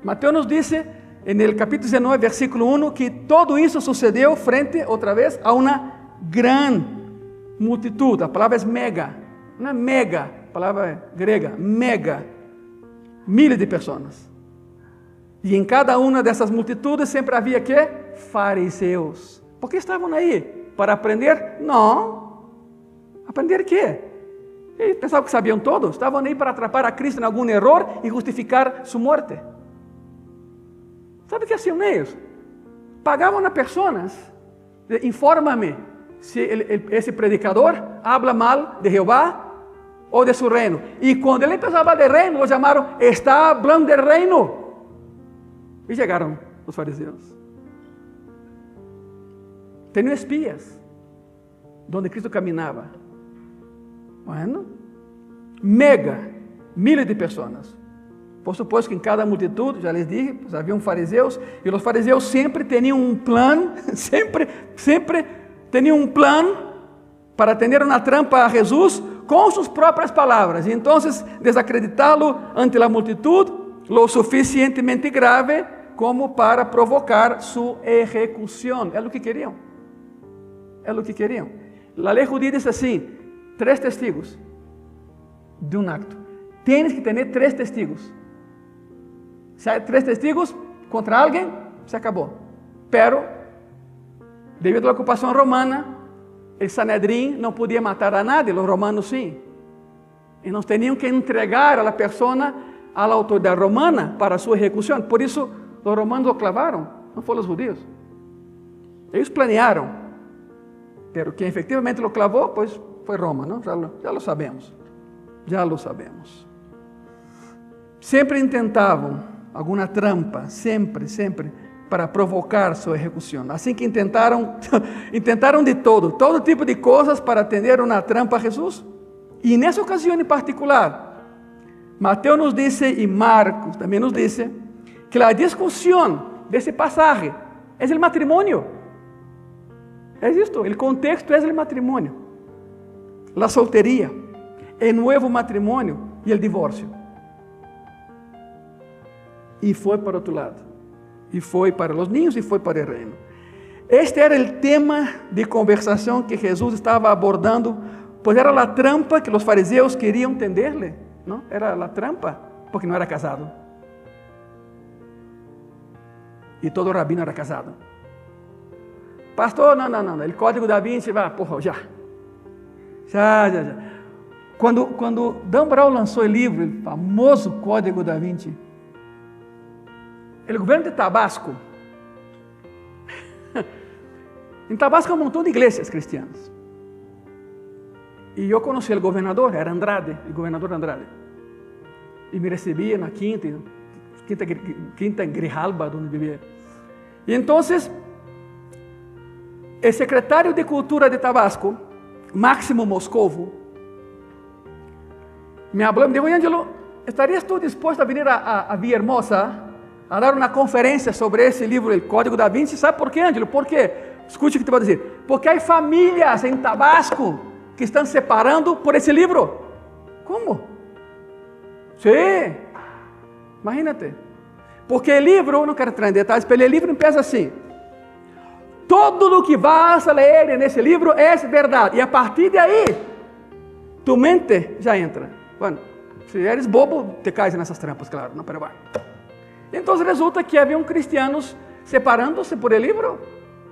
Mateus nos diz, no capítulo 19, versículo 1, que todo isso sucedeu frente, outra vez, a uma grande multitud. A palavra é mega, uma mega, palavra grega, mega, miles de pessoas. E em cada uma dessas multitudes sempre havia que? Fariseus. Por que estavam aí? Para aprender? Não. Aprender o quê? Eles pensavam que sabiam todos. Estavam aí para atrapar a Cristo em algum erro e justificar sua morte. Sabe o que haciam eles? Pagavam a pessoas. Infórmame se esse predicador habla mal de Jeová ou de seu reino. E quando ele empezava de reino, lo chamaram, está hablando de reino. E chegaram os fariseus. Tinham espias, onde Cristo caminhava. Bueno, mega, miles de pessoas. Por supuesto que em cada multitud, já les dije, pues havia fariseus, e os fariseus sempre tinham um plano, sempre tinham um plano para ter uma trampa a Jesus com suas próprias palavras. E então, desacreditá-lo ante a multitud, lo suficientemente grave como para provocar sua execução. É o que queriam. É o que queriam. A lei judia diz assim: 3 testigos de um acto. Tienes que ter 3 testigos. Se há 3 testigos contra alguém, se acabou. Pero, devido à ocupação romana, o Sanedrim não podia matar a nadie, os romanos sim. E nós tinham que entregar a pessoa à autoridade romana para sua execução. Por isso, os romanos o clavaram, não foram os judeus. Eles planearam. Pero quem efetivamente o clavou, pois foi Roma, não? Já lo sabemos. Já lo sabemos. Sempre intentavam alguma trampa, sempre, para provocar sua execução. Assim que tentaram de todo tipo de coisas para tender uma trampa a Jesus. E nessa ocasião em particular, Mateus nos diz, e Marcos também nos diz, que a discussão desse passagem é o matrimônio. É isto, o contexto é o matrimônio. A solteria, o novo matrimônio e o divórcio. E foi para outro lado. E foi para os ninhos e foi para o reino. Este era o tema de conversação que Jesus estava abordando, pois era a trampa que os fariseus queriam tender-lhe. Não? Era a trampa, porque não era casado. E todo rabino era casado. Pastor, não. O Código da Vinci, já. Quando Dan Brown lançou o livro, o famoso Código da Vinci, o governo de Tabasco, em Tabasco há um montão de igrejas cristianas. E eu conheci o governador, era Andrade, o governador Andrade. E me recebia na quinta Grijalba, onde vivia. E então, o secretário de Cultura de Tabasco, Máximo Moscovo, me falou, me disse, Ângelo, ¿estarías tú dispuesto a venir a Villahermosa a dar uma conferência sobre esse livro, o Código da Vinci? ¿Sabe por quê, Ângelo? Por quê? Escute o que te vou dizer. Porque há famílias em Tabasco que estão separando por esse livro. Como? Sim. Imagínate. Porque o livro, não quero entrar em detalhes, mas o livro empieza assim. Todo o que vas a ler nesse livro é verdade. E a partir de aí, tu mente já entra. Bueno, se eres bobo, te caes nessas trampas, claro. Não, pero bueno. Então resulta que haviam cristianos separando-se por el livro.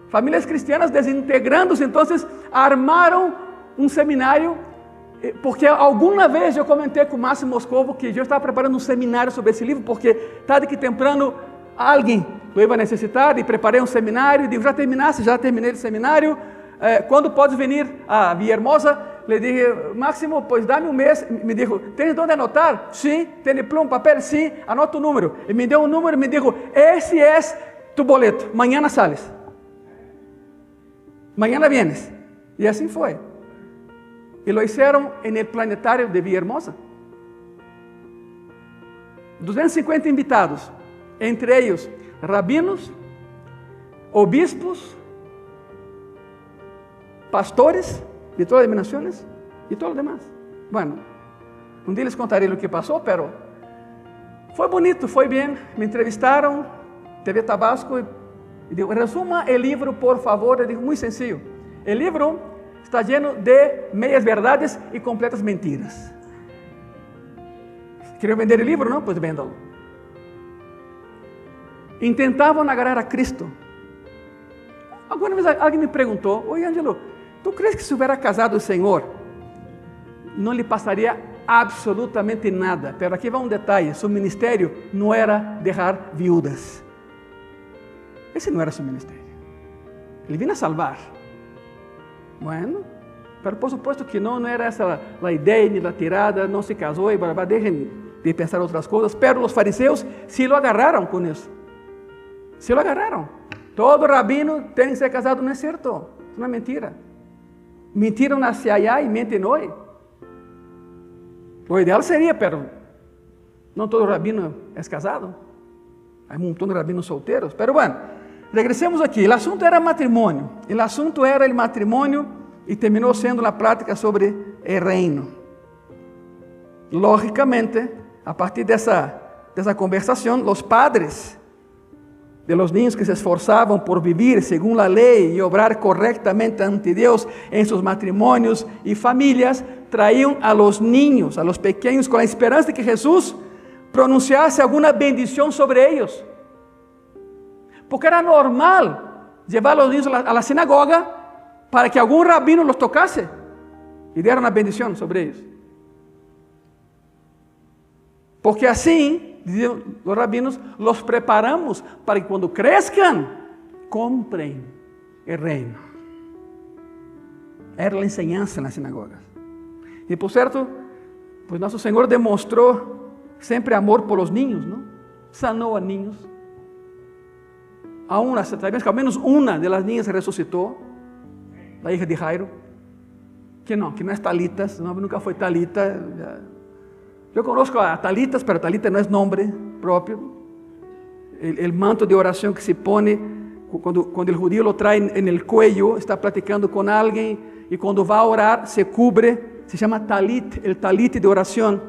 Famílias cristianas desintegrando-se. Então armaram um seminário. Porque alguma vez eu comentei com o Máximo Moscovo que eu estava preparando um seminário sobre esse livro, porque tarde que temprano alguém lo ia necessitar, e preparei um seminário, e digo, já terminei o seminário, quando podes vir a Villahermosa? Le dije, Máximo, pues dá-me um mês. Me dijo, ¿tens onde anotar? Sim. ¿Tens pluma, papel? Sim. Anota o número. E me deu um número e me dijo, esse é tu boleto, mañana sales. Mañana vienes. E assim foi. E lo hicieron en el planetario de Villahermosa. 250 invitados, entre ellos rabinos, obispos, pastores de todas las denominaciones y todo lo demás. Bueno, un día les contaré lo que pasó, pero fue bonito, fue bien. Me entrevistaron, TV Tabasco, y digo, resuma el libro, por favor. Eu digo, muy sencillo. El libro está lleno de meias verdades e completas mentiras. Queriam vender o livro? Não? Pois vendam. Intentavam agarrar a Cristo. Alguma vez alguém me perguntou, oi Ângelo, tu crees que se hubiera casado o Senhor, não lhe passaria absolutamente nada? Pero aqui vai um detalhe, seu ministério não era deixar viúvas. Esse não era seu ministério. Ele vinha a salvar. Bueno, pero por supuesto que não era essa a ideia ni a tirada, não se casou e blá, blá, deixem de pensar outras coisas, pero os fariseus se lo agarraram com isso. Se lo agarraram. Todo rabino tem que ser casado, não é certo? Isso não é mentira. Mentiram hacia allá e mentem hoje. O ideal seria, pero não todo rabino é casado. Há um montão de rabinos solteiros. Pero bueno, regressemos aqui. O assunto era matrimônio. O assunto era o matrimônio e terminou sendo a plática sobre o reino. Logicamente, a partir dessa conversação, os padres de los niños que se esforzavam por vivir según la ley y obrar correctamente ante Dios en sus matrimonios y familias, traían a los niños, a los pequeños, con la esperanza de que Jesús pronunciase alguna bendición sobre ellos. Porque era normal llevar a los niños a la sinagoga para que algún rabino los tocase y diera una bendición sobre ellos. Porque assim, diziam os rabinos, los preparamos para que quando cresçam, comprem o reino. Era a enseñança nas sinagogas. E por certo, pues nosso Senhor demonstrou sempre amor por los niños, não? sanó a niños. Sabemos que al menos una de las niñas resucitó, la hija de Jairo, que no es Talita, nunca fue Talita. Yo conozco a Talitas, pero Talita no es nombre propio. El manto de oración que se pone cuando el judío lo trae en el cuello, está platicando con alguien y cuando va a orar se cubre, se llama talit, el talit de oración.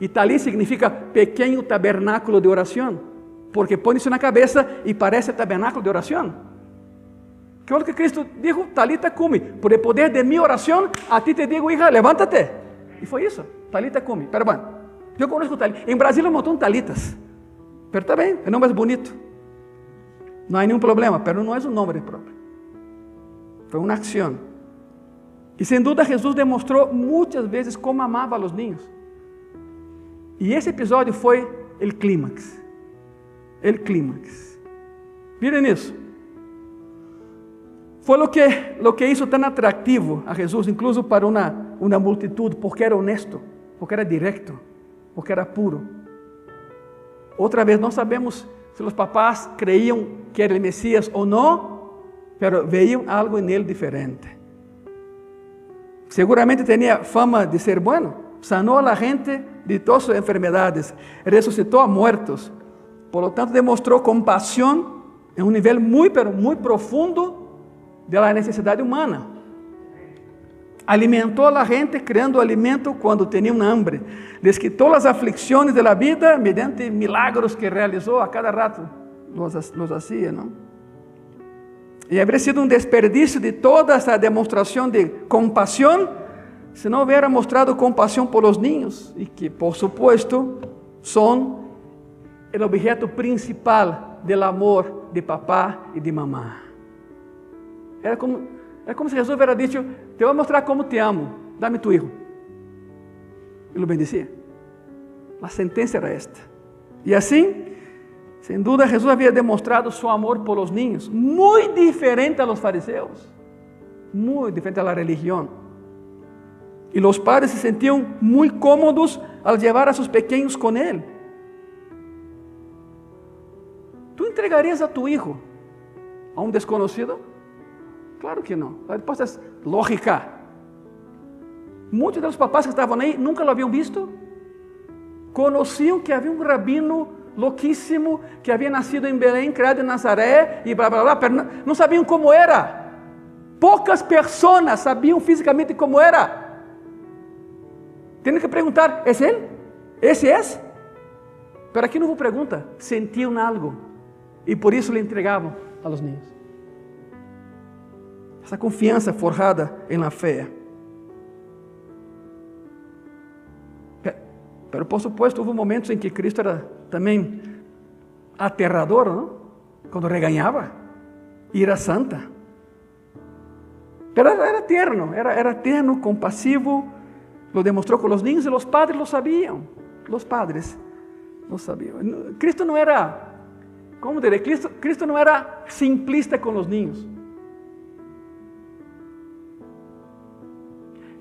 Y talit significa pequeño tabernáculo de oración, porque pone isso na cabeça e parece tabernáculo de oração. Que é o que Cristo dijo, Talita cumi, por el poder de mi oración, a ti te digo, hija, levántate. E foi isso, Talita cumi. Pero bueno, eu conozco Talita. Em Brasília um montão de Talitas, pero está bem, o nome é bonito. Não há nenhum problema, pero não é um nome próprio. Foi uma ação. E sem dúvida Jesus demonstrou muitas vezes como amava a los niños. E esse episódio foi o clímax. O clímax. Miren isso. Foi o que hizo tão atrativo a Jesus, incluso para uma multitud, porque era honesto, porque era directo, porque era puro. Outra vez, não sabemos se os papás creíam que era o Messias ou não, pero veían algo em ele diferente. Seguramente tinha fama de ser bueno, sanou a la gente de todas sus enfermedades, resucitou a muertos. Por lo tanto, demonstrou compaixão em um nível muito profundo de la necesidade humana. Alimentou a gente criando alimento quando tinham hambre. Les quitou as aflicções da vida mediante milagros que realizou a cada rato. Los hacía, não? E haveria sido um desperdício de toda essa demonstração de compaixão se não hubiera mostrado compaixão por los niños, e que, por supuesto, são o objeto principal do amor de papá e de mamá. Era como se Jesus hubiera dicho, te voy a mostrar como te amo, dame tu hijo. E lo bendecía. A sentença era esta. E assim, sem dúvida, Jesus havia demonstrado seu amor por los niños, muito diferente a los fariseus, muito diferente a la religião. E os padres se sentiam muito cómodos al llevar a seus pequeños com ele. ¿Tú entregarias a tu hijo a um desconocido? Claro que não. A resposta é lógica. Muitos dos papás que estavam aí nunca lo haviam visto. Conheciam que havia um rabino louquíssimo que havia nascido em Belém, criado em Nazaré e blá blá blá, pero não sabiam como era. Poucas pessoas sabiam fisicamente como era. Tinham que perguntar, ¿é ele? ¿Esse é? Pero aqui não hubo pergunta, sentiam algo e por isso lhe entregavam a los niños. Essa confiança forjada em la fé. Pero por supuesto, houve momentos em que Cristo era também aterrador, não? Quando regañava, e era santa. Pero era tierno, era tierno, compassivo, lo demonstrou com os niños e os padres lo sabiam. Os padres lo sabiam. Cristo não era, como direi, Cristo não era simplista com os niños.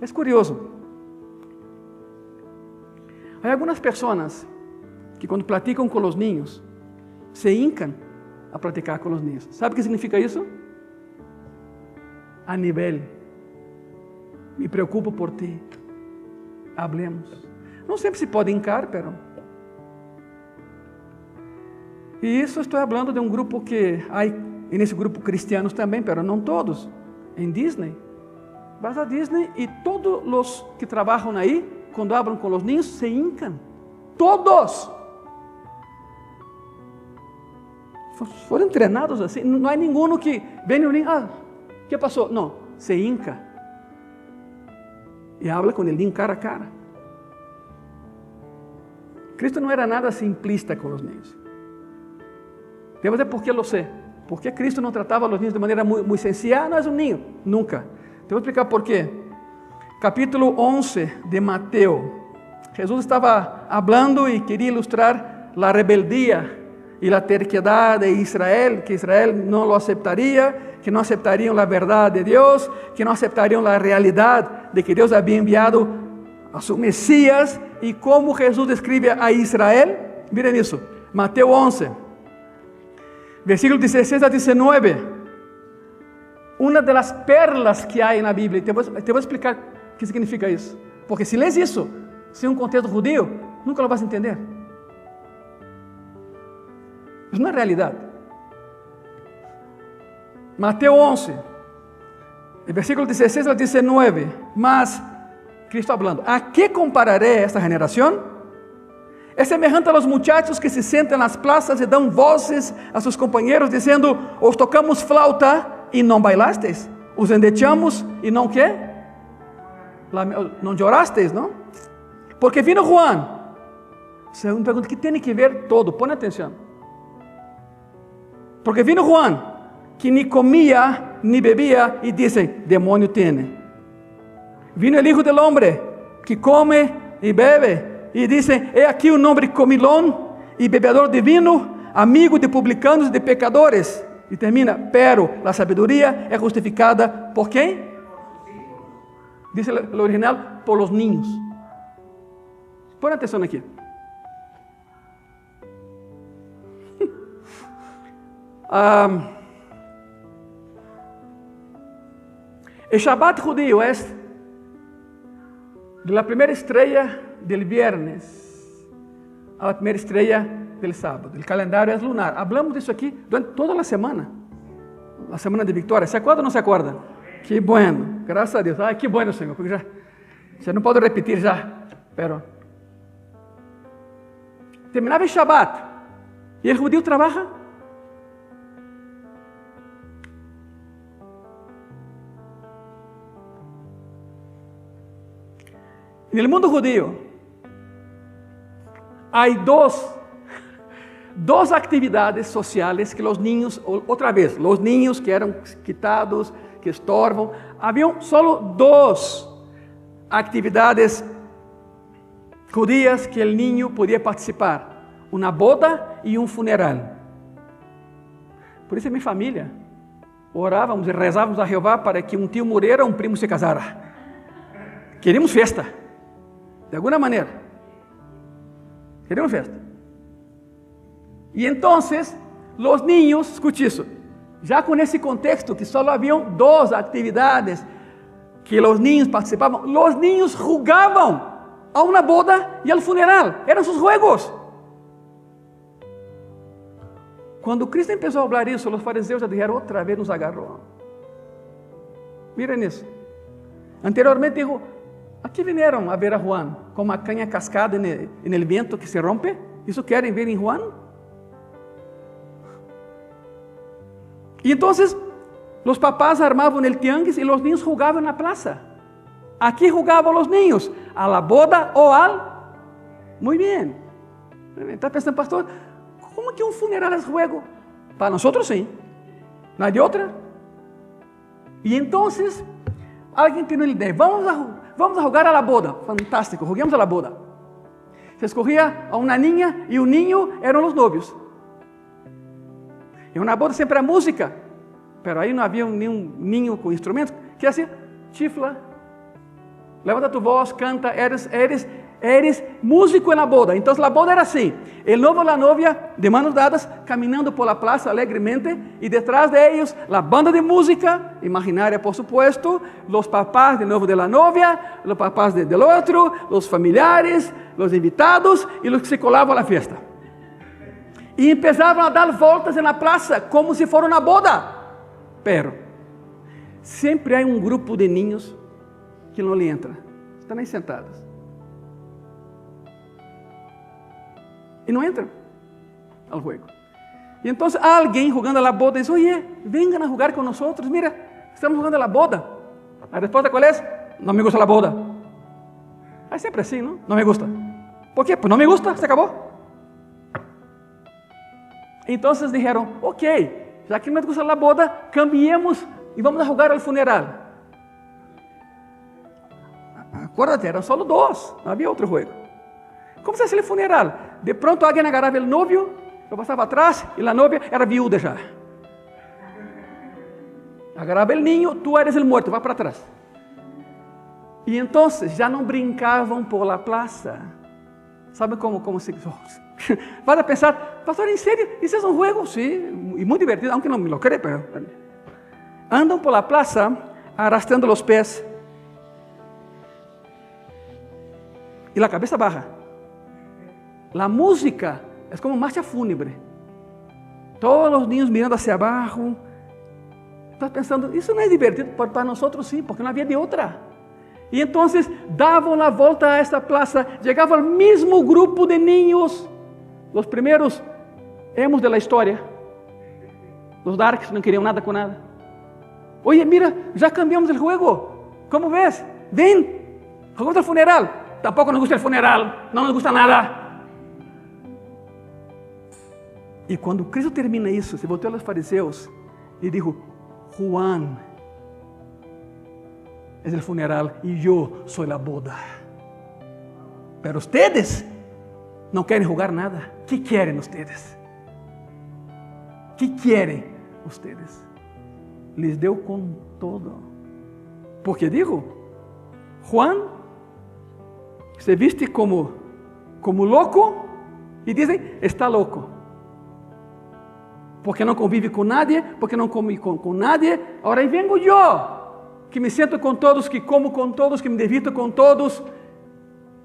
É curioso. Há algumas pessoas que quando platicam com os niños, se hincam a platicar com os niños. ¿Sabe o que significa isso? A nível. Me preocupo por ti. Hablemos. Não sempre se pode hincar, pero. E isso estou falando de um grupo que há, e nesse grupo cristianos também, pero não todos. Em Disney. Vas a Disney e todos os que trabalham aí, quando hablam com os niños, se hincam. Todos. Foram treinados assim. Não há ninguém que vem o niño, o que passou? Não, se hinca. E habla com o niño cara a cara. Cristo não era nada simplista com os niños. Devo dizer por que lo sei. Porque Cristo não tratava os niños de maneira muito sencilla. Não és um niño. Nunca. Te vou explicar por quê. Capítulo 11 de Mateus. Jesus estava falando e queria ilustrar a rebeldia e a terquedad de Israel, que Israel não lo aceptaria, que não aceptariam a verdade de Deus, que não aceptariam a realidade de que Deus havia enviado a seu Messias, e como Jesus descreve a Israel. Miren isso, Mateo 11, versículo 16 a 19. Una de las perlas que hay en la Biblia. Te voy a explicar qué significa eso. Porque si lees eso, sin un contexto judío, nunca lo vas a entender. Es una realidad. Mateo 11, el versículo 16 al 19. Mas, Cristo hablando, ¿a qué compararé esta generación? Es semejante a los muchachos que se sentan en las plazas y dan voces a sus compañeros diciendo, os tocamos flauta e não bailastes, os endechamos e não quê? Não chorasteis, não? Porque vino Juan. Você me pergunta, que tem que ver todo? Põe atenção. Porque vino Juan, que ni comia, ni bebia, e disse, demônio tem. Vino o Hijo del Hombre, que come e bebe, e disse, he aqui um homem comilón e bebedor de vino, amigo de publicanos e de pecadores. E termina, pero a sabedoria é justificada por quem? Diz o original, por los niños. Põe atenção aqui. El Shabbat judío es de la primera estrella del viernes a la primera estrella del sábado. El calendario es lunar. Hablamos disso aqui durante toda a semana de Vitória. ¿Se acuerda ou não se acuerda? Que bueno, graças a Deus. Ai, que bueno, Senhor, porque já não pode repetir já. Pero terminava o Shabbat e o judío trabalha. No mundo judío há dos atividades sociais que os niños, outra vez, os niños que eram quitados, que estorvam, haviam solo dos atividades judías que o niño podia participar, uma boda e um funeral. Por isso minha família orávamos e rezávamos a Jeová para que um tio morrera, um primo se casara. Queríamos festa, de alguma maneira. Queremos festa. E então, os niños, escute isso, já com esse contexto que só haviam duas atividades que os niños participavam, os niños jugavam a uma boda e ao funeral, eram seus jogos. Quando Cristo começou a falar isso, os fariseus já disseram, outra vez nos agarrou. Miren isso. Anteriormente dijo, aqui vieram a ver a Juan, com uma caña cascada no vento que se rompe. Isso querem ver em Juan? E então, os papás armavam o tianguis e os niños jogavam na praça. Aqui jogavam os niños, a la boda ou al... Muito bem. Está pensando, pastor, como que um funeral é juego? Para nós, sim. Não há de outra. E então, alguém teve uma ideia. Vamos a jogar a la boda. Fantástico, joguemos a la boda. Se escorria a uma niña e o niño eram os novios. E na boda sempre a música. Pero aí não havia nenhum niño com instrumento. Que assim, chifla, levanta tu voz, canta, eres músico na boda. Então a boda era assim. O noivo e a novia, de manos dadas, caminhando por la plaza alegremente, e detrás de ellos, la banda de música, imaginaria por supuesto, los papás de novo de la novia, los papás del otro, los familiares, los invitados, e los que se colavam a la fiesta. E empezavam a dar voltas na praça, como se fosse na boda. Pero, sempre há um grupo de niños que não lhe entra. Estão aí sentados. E não entram ao jogo. E então alguém jogando a boda diz, oye, vengan a jogar com nós, mira, estamos jogando a boda. A resposta qual é? Não me gusta a boda. É sempre assim, não? Não me gusta. Por quê? Pues não me gusta, se acabou. Então disseram, ok, já que não me gusta a boda, cambiemos e vamos a jogar ao funeral. Acuérdate, eram só dois, não havia outro jogo. Como se hace o funeral? De pronto alguém agarrava o novio, lo passava atrás e a novia era viúva já. Agarrava o niño, tu eres o muerto, vai para trás. E então já não brincavam por la plaza. Sabe como se Vas a pensar, pastor, ¿en serio? ¿Ese es un juego? Sí, y muy divertido, aunque no me lo cree, pero andan por la plaza arrastrando los pies y la cabeza baja. La música es como marcha fúnebre. Todos los niños mirando hacia abajo. Estás pensando, eso no es divertido, para nosotros sí, porque no había de otra. Y entonces daban la vuelta a esta plaza, llegaba el mismo grupo de niños, los primeros emos de la historia, los darks, no querían nada con nada. Oye, mira, ya cambiamos el juego, ¿cómo ves? Ven, jugamos el funeral. Tampoco nos gusta el funeral, no nos gusta nada. Y cuando Cristo termina eso, se volteó a los fariseos y dijo, Juan es el funeral y yo soy la boda. Pero ustedes no quieren jugar nada. ¿Qué quieren ustedes? ¿Qué quieren ustedes? Les deu con todo. Porque digo, Juan se viste como loco y dicen, está loco. Porque no convive con nadie, porque no come con nadie. Ahora ahí vengo yo, que me siento con todos, que como con todos, que me divirto con todos.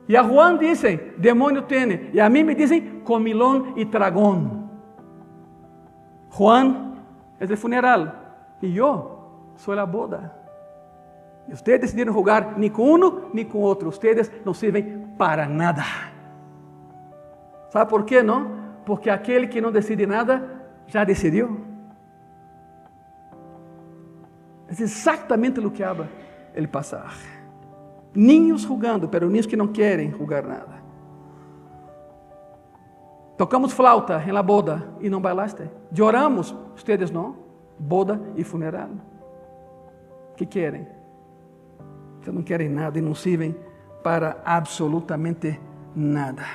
Y a Juan dicen, demonio tiene. Y a mí me dicen, comilón y tragón. Juan es el funeral y yo soy la boda. Y ustedes decidieron jugar ni con uno ni con otro. Ustedes no sirven para nada. ¿Sabe por qué, no? Porque aquel que no decide nada ya decidió. Es exactamente lo que habla el pasaje. Niños jugando, pero niños que no quieren jugar nada. Tocamos flauta en la boda y no bailaste. Lloramos, ustedes no. Boda y funeral. ¿Qué quieren? Ustedes no quieren nada y no sirven para absolutamente nada.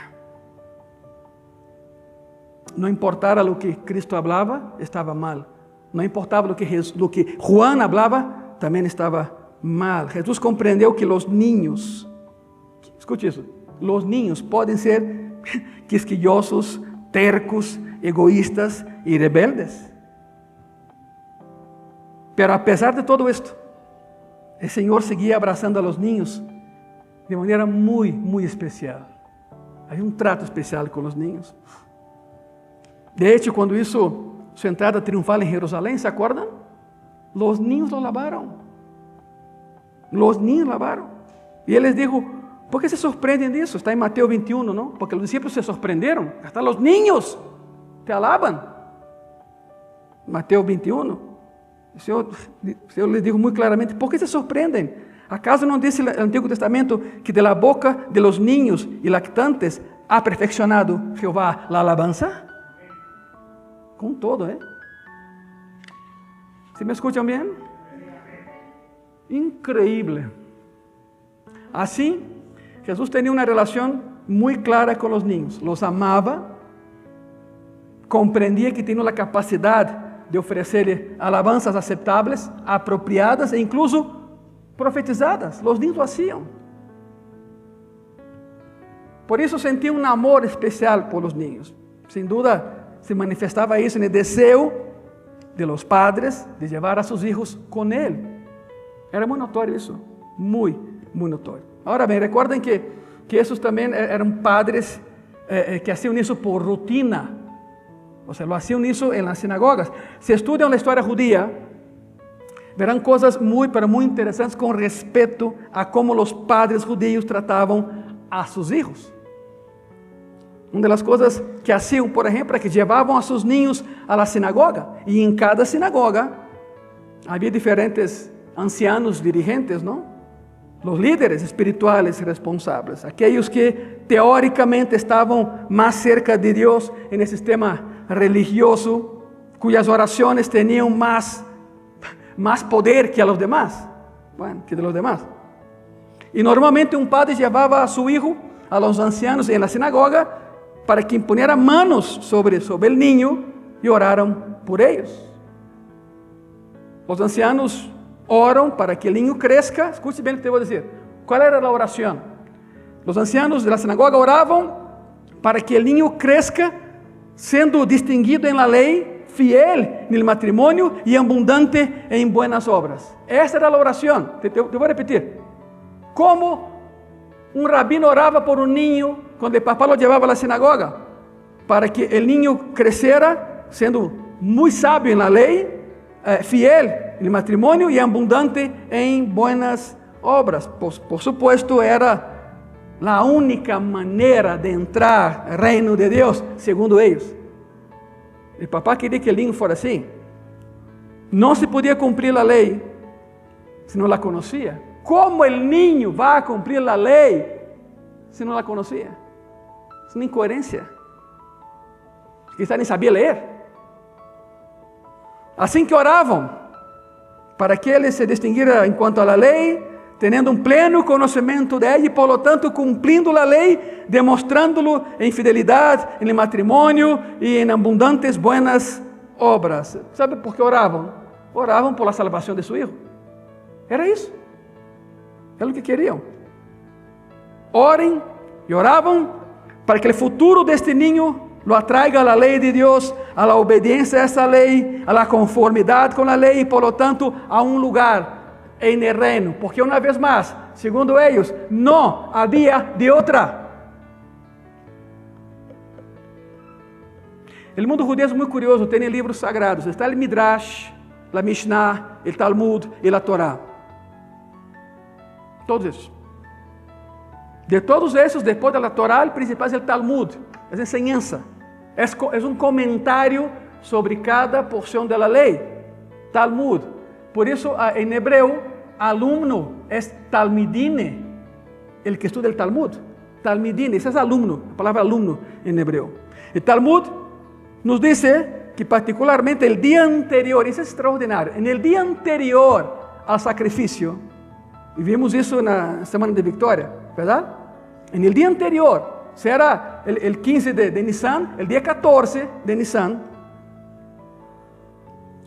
No importara lo que Cristo hablaba, estaba mal. No importaba lo que Juan hablaba, también estaba mal. Jesús comprendió que los niños, escuche eso, los niños pueden ser quisquillosos, tercos, egoístas y rebeldes. Pero a pesar de todo esto, el Señor seguía abrazando a los niños de manera muy, muy especial. Hay un trato especial con los niños. De hecho, cuando hizo su entrada triunfal en Jerusalén, ¿se acuerdan? Los niños lo lavaron. Los niños lavaron. Y Él les dijo, ¿por qué se sorprenden de eso? Está en Mateo 21, ¿no? Porque los discípulos se sorprendieron. Hasta los niños te alaban. Mateo 21. El Señor les dijo muy claramente, ¿por qué se sorprenden? ¿Acaso no dice el Antiguo Testamento que de la boca de los niños y lactantes ha perfeccionado Jehová la alabanza? Con todo, ¿eh? ¿Sí me escuchan bien? Increíble. Así, Jesús tenía una relación muy clara con los niños. Los amaba, comprendía que tenía la capacidad de ofrecerle alabanzas aceptables, apropiadas e incluso profetizadas. Los niños lo hacían. Por eso sentía un amor especial por los niños. Sin duda, se manifestaba eso en el deseo de los padres de llevar a sus hijos con Él. Era muy notorio eso, muy, muy notorio. Ahora bien, recuerden que esos también eran padres que hacían eso por rutina. O sea, lo hacían eso en las sinagogas. Si estudian la historia judía, verán cosas muy, pero muy interesantes con respecto a cómo los padres judíos trataban a sus hijos. Una de las cosas que hacían, por ejemplo, es que llevaban a sus niños a la sinagoga. Y en cada sinagoga había diferentes ancianos dirigentes, ¿no? Los líderes espirituales responsables. Aquellos que teóricamente estaban más cerca de Dios en el sistema religioso, cuyas oraciones tenían más poder que a los demás. Bueno, que de los demás. Y normalmente un padre llevaba a su hijo, a los ancianos en la sinagoga, para que imponieran manos sobre el niño y oraran por ellos. Los ancianos oran para que el niño crezca. Escuche bien lo que te voy a decir. ¿Cuál era la oración? Los ancianos de la sinagoga oraban para que o niño crezca sendo distinguido em la lei, fiel no matrimonio e abundante em buenas obras. Essa era a oração. Te vou repetir. Como um rabino orava por um niño quando o papá lo levava à sinagoga, para que o niño crescera sendo muito sábio na lei, fiel no matrimonio e abundante em buenas obras. Por supuesto, era a única maneira de entrar no reino de Deus, segundo eles. O papá queria que o niño fosse assim. Não se podia cumprir a lei se não la conhecia. Como o niño vai cumprir a lei se não la conhecia? Isso é uma incoerência. Quizá nem sabia ler. Assim que oravam, para que ele se distinguira em quanto à lei, tendo um pleno conhecimento de ela e, por lo tanto, cumprindo a lei, demonstrando-lo em fidelidade, em matrimônio e em abundantes buenas obras. Sabe por que oravam? Oravam por la salvação de seu filho. Era isso. Era o que queriam. Orem e oravam para que o futuro deste niño lo atraiga a la lei de Deus, a la obediência a essa lei, a la conformidade com a lei e, por lo tanto, a um lugar en el reino, porque una vez más, segundo ellos, no había de otra. El mundo judío es muy curioso, tiene libros sagrados, está el Midrash, la Mishnah, el Talmud y la Torah. Todos esos. De todos esos, después de la Torah, el principal es el Talmud, es enseñanza, es un comentario sobre cada porción de la ley. Talmud. Por isso, em hebreu, aluno é talmidine, el que estuda o Talmud. Talmidine, esse é aluno, a palavra aluno em hebreu. O Talmud nos diz que particularmente o dia anterior, isso é extraordinário, no dia anterior ao sacrifício, e vimos isso na Semana de Vitória, verdade? No dia anterior, será o 15 de Nisan, o dia 14 de Nisan,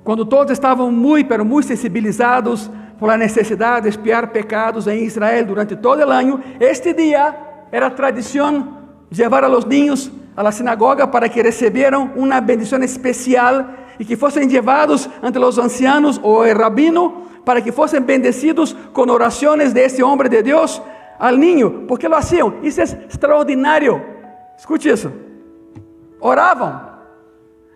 quando todos estavam muito sensibilizados por a necessidade de expiar pecados em Israel durante todo o ano, este dia era tradição levar a los niños a la sinagoga para que recebieran uma bendição especial e que fossem levados ante os ancianos ou el rabino para que fossem bendecidos com orações de esse homem de Deus al niño. ¿Por que lo hacían? Isso é extraordinário. Escute isso. Oravam.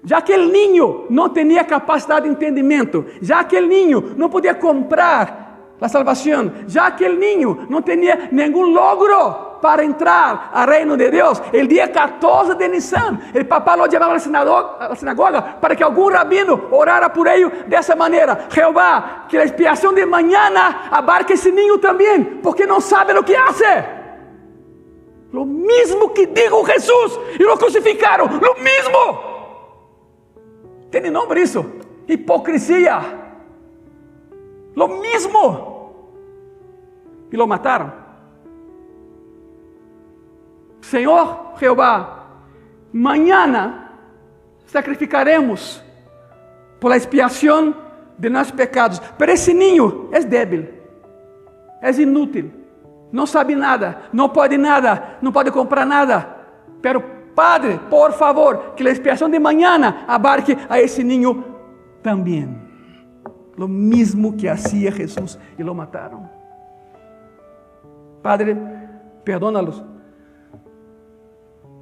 Já que o niño não tinha capacidade de entendimento, já que o niño não podia comprar a salvação, já que o niño não tinha nenhum logro para entrar ao reino de Deus, o dia 14 de Nisan, o papá lo levava à sinagoga para que algum rabino orara por ele dessa maneira: Jeová, que a expiação de manhã abarque esse niño também, porque não sabe o que hace. Lo mismo que dijo Jesús e lo crucificaram, lo mismo. Tem nome isso? Hipocrisia. Lo mismo. E lo mataram. Senhor Jeová, mañana sacrificaremos por la expiação de nossos pecados. Pero esse niño é débil, é inútil, não sabe nada, não pode nada, não pode comprar nada. Pero Padre, por favor, que a expiação de mañana abarque a esse niño também. Lo mismo que hacía Jesús e lo mataram. Padre, perdónalos,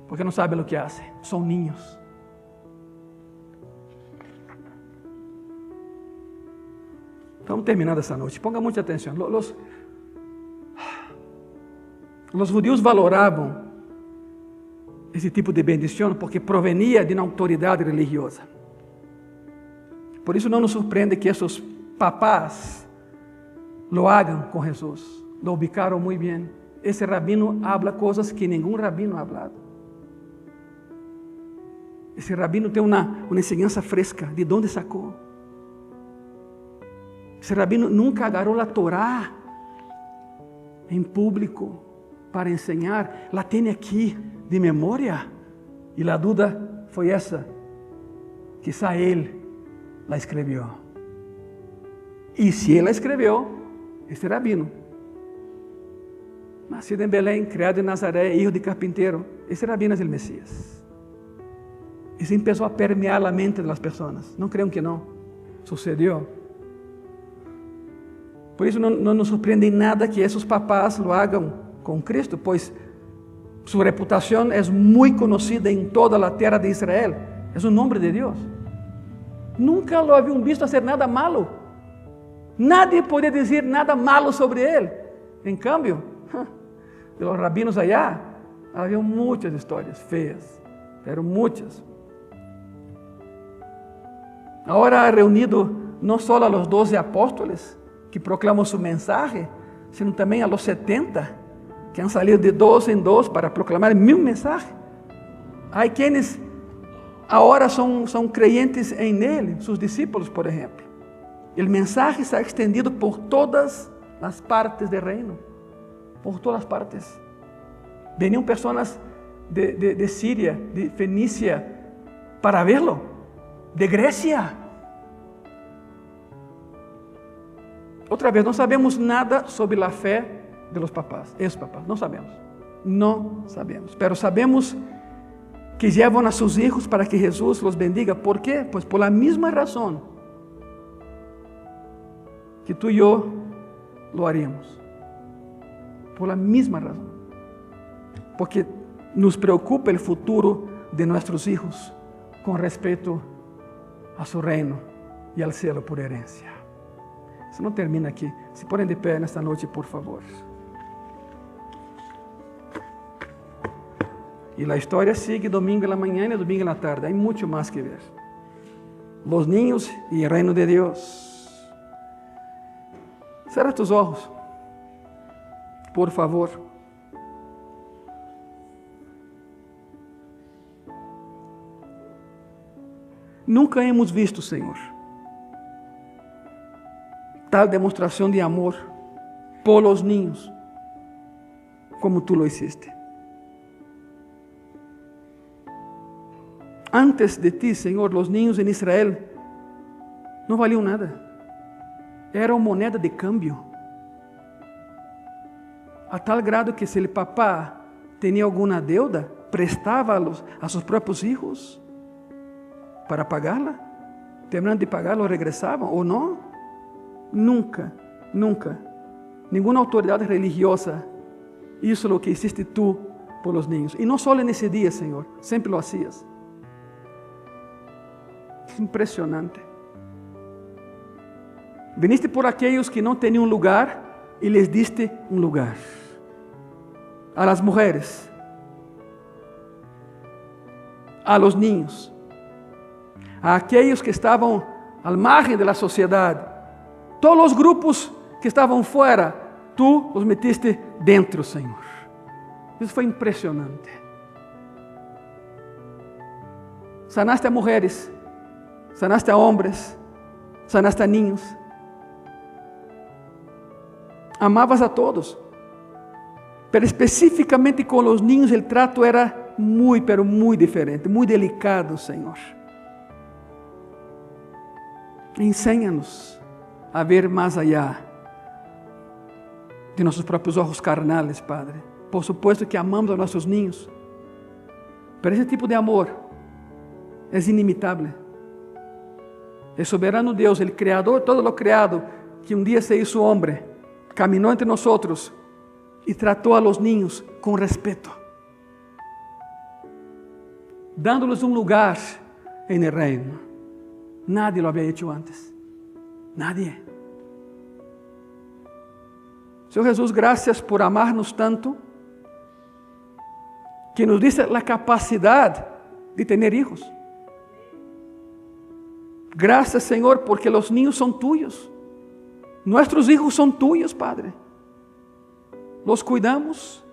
porque não sabem o que hacen. São niños. Estamos terminando essa noite. Ponga muita atenção. Os judeus valoravam esse tipo de bendição porque provenia de uma autoridade religiosa. Por isso não nos surpreende que esses papás lo hagan com Jesus. Lo ubicaram muito bem. Esse rabino habla coisas que nenhum rabino ha hablado. Esse rabino tem uma enseñança fresca. De onde sacou? Esse rabino nunca agarrou a Torá em público para ensinar. La tem aqui de memória. E a dúvida foi essa. Quizá ele la escreveu. E se ele la escreveu, esse rabino, nascido em Belém, criado em Nazaré, filho de carpinteiro, esse rabino é o Messias. Isso começou a permear a mente das pessoas. Não creem que não. Sucedeu. Por isso não nos surpreende nada que esses papás lo hagam com Cristo, pois sua reputação é muito conhecida em toda a terra de Israel. É o nome de Deus. Nunca lo haviam visto fazer nada malo. Nadie podia dizer nada malo sobre ele. Em cambio, de los rabinos allá, havia muitas histórias feias, eram muitas. Agora reunido não só a los 12 apóstolos que proclamam su mensaje, sino também a los 70 que han salido de 2 em 2 para proclamar o mesmo mensaje. Há quienes agora são creyentes em ele, seus discípulos, por exemplo. O mensaje está extendido por todas as partes do reino, por todas as partes. Veniam pessoas de Síria, de Fenícia, para verlo, de Grécia. Outra vez, não sabemos nada sobre a fé de los papás, esos papás, não sabemos. Não sabemos, pero sabemos que levam a seus hijos para que Jesus los bendiga. ¿Por quê? Pues por la misma razón que tú y yo lo haríamos. Por la misma razón. Porque nos preocupa el futuro de nuestros hijos con respecto a su reino y al cielo por herencia. Isso não termina aqui. Se porem de pé nesta noite, por favor. E a história sigue domingo na manhã e domingo na tarde. Há muito mais que ver. Los niños e o reino de Deus. Cierra tus ojos, por favor. Nunca hemos visto, Senhor, tal demonstração de amor por los niños como tú lo hiciste. Antes de ti, Senhor, los niños en Israel não valiam nada. Eram moneda de câmbio. A tal grado que se o papá tinha alguma deuda, prestava a seus próprios filhos para pagá-la. Terminando de pagá-la, regressavam ou não. Nunca, nunca, nenhuma autoridade religiosa hizo lo que hiciste tú por los niños. E não só nesse dia, Senhor, sempre lo hacías. É impressionante. Viniste por aqueles que não tinham lugar e les diste um lugar. A las mujeres, a los niños, a aqueles que estavam al margen de la sociedade, todos os grupos que estavam fora, tú os metiste dentro, Senhor. Isso foi impressionante. Sanaste a mulheres, sanaste a hombres, sanaste a niños. Amavas a todos, pero especificamente com os niños o trato era muito, pero muito diferente, muito delicado, Senhor. Enséñanos a ver mais allá de nossos próprios olhos carnales, Padre. Por supuesto que amamos a nossos niños, pero esse tipo de amor é inimitable. O soberano Deus, o Criador de todo lo criado, que um dia se hizo homem, caminhou entre nós e tratou a los niños com respeto, dándoles um lugar en el reino. Nadie lo había hecho antes. Nadie. Senhor Jesus, graças por amar-nos tanto, que nos diste a capacidade de ter hijos. Graças, Senhor, porque os niños são tuyos. Nuestros hijos são tuyos, Padre. Los cuidamos,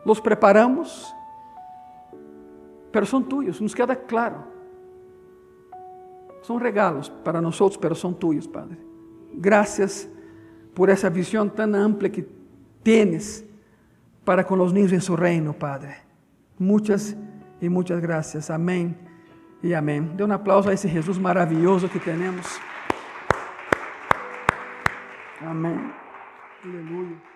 los preparamos, pero são tuyos, nos queda claro. São regalos para nós, pero são tuyos, Padre. Graças por essa visão tão ampla que tienes para com os niños em seu reino, Padre. Muitas e muitas graças. Amém e amém. Dê um aplauso a esse Jesus maravilhoso que temos. Amém. Aleluia.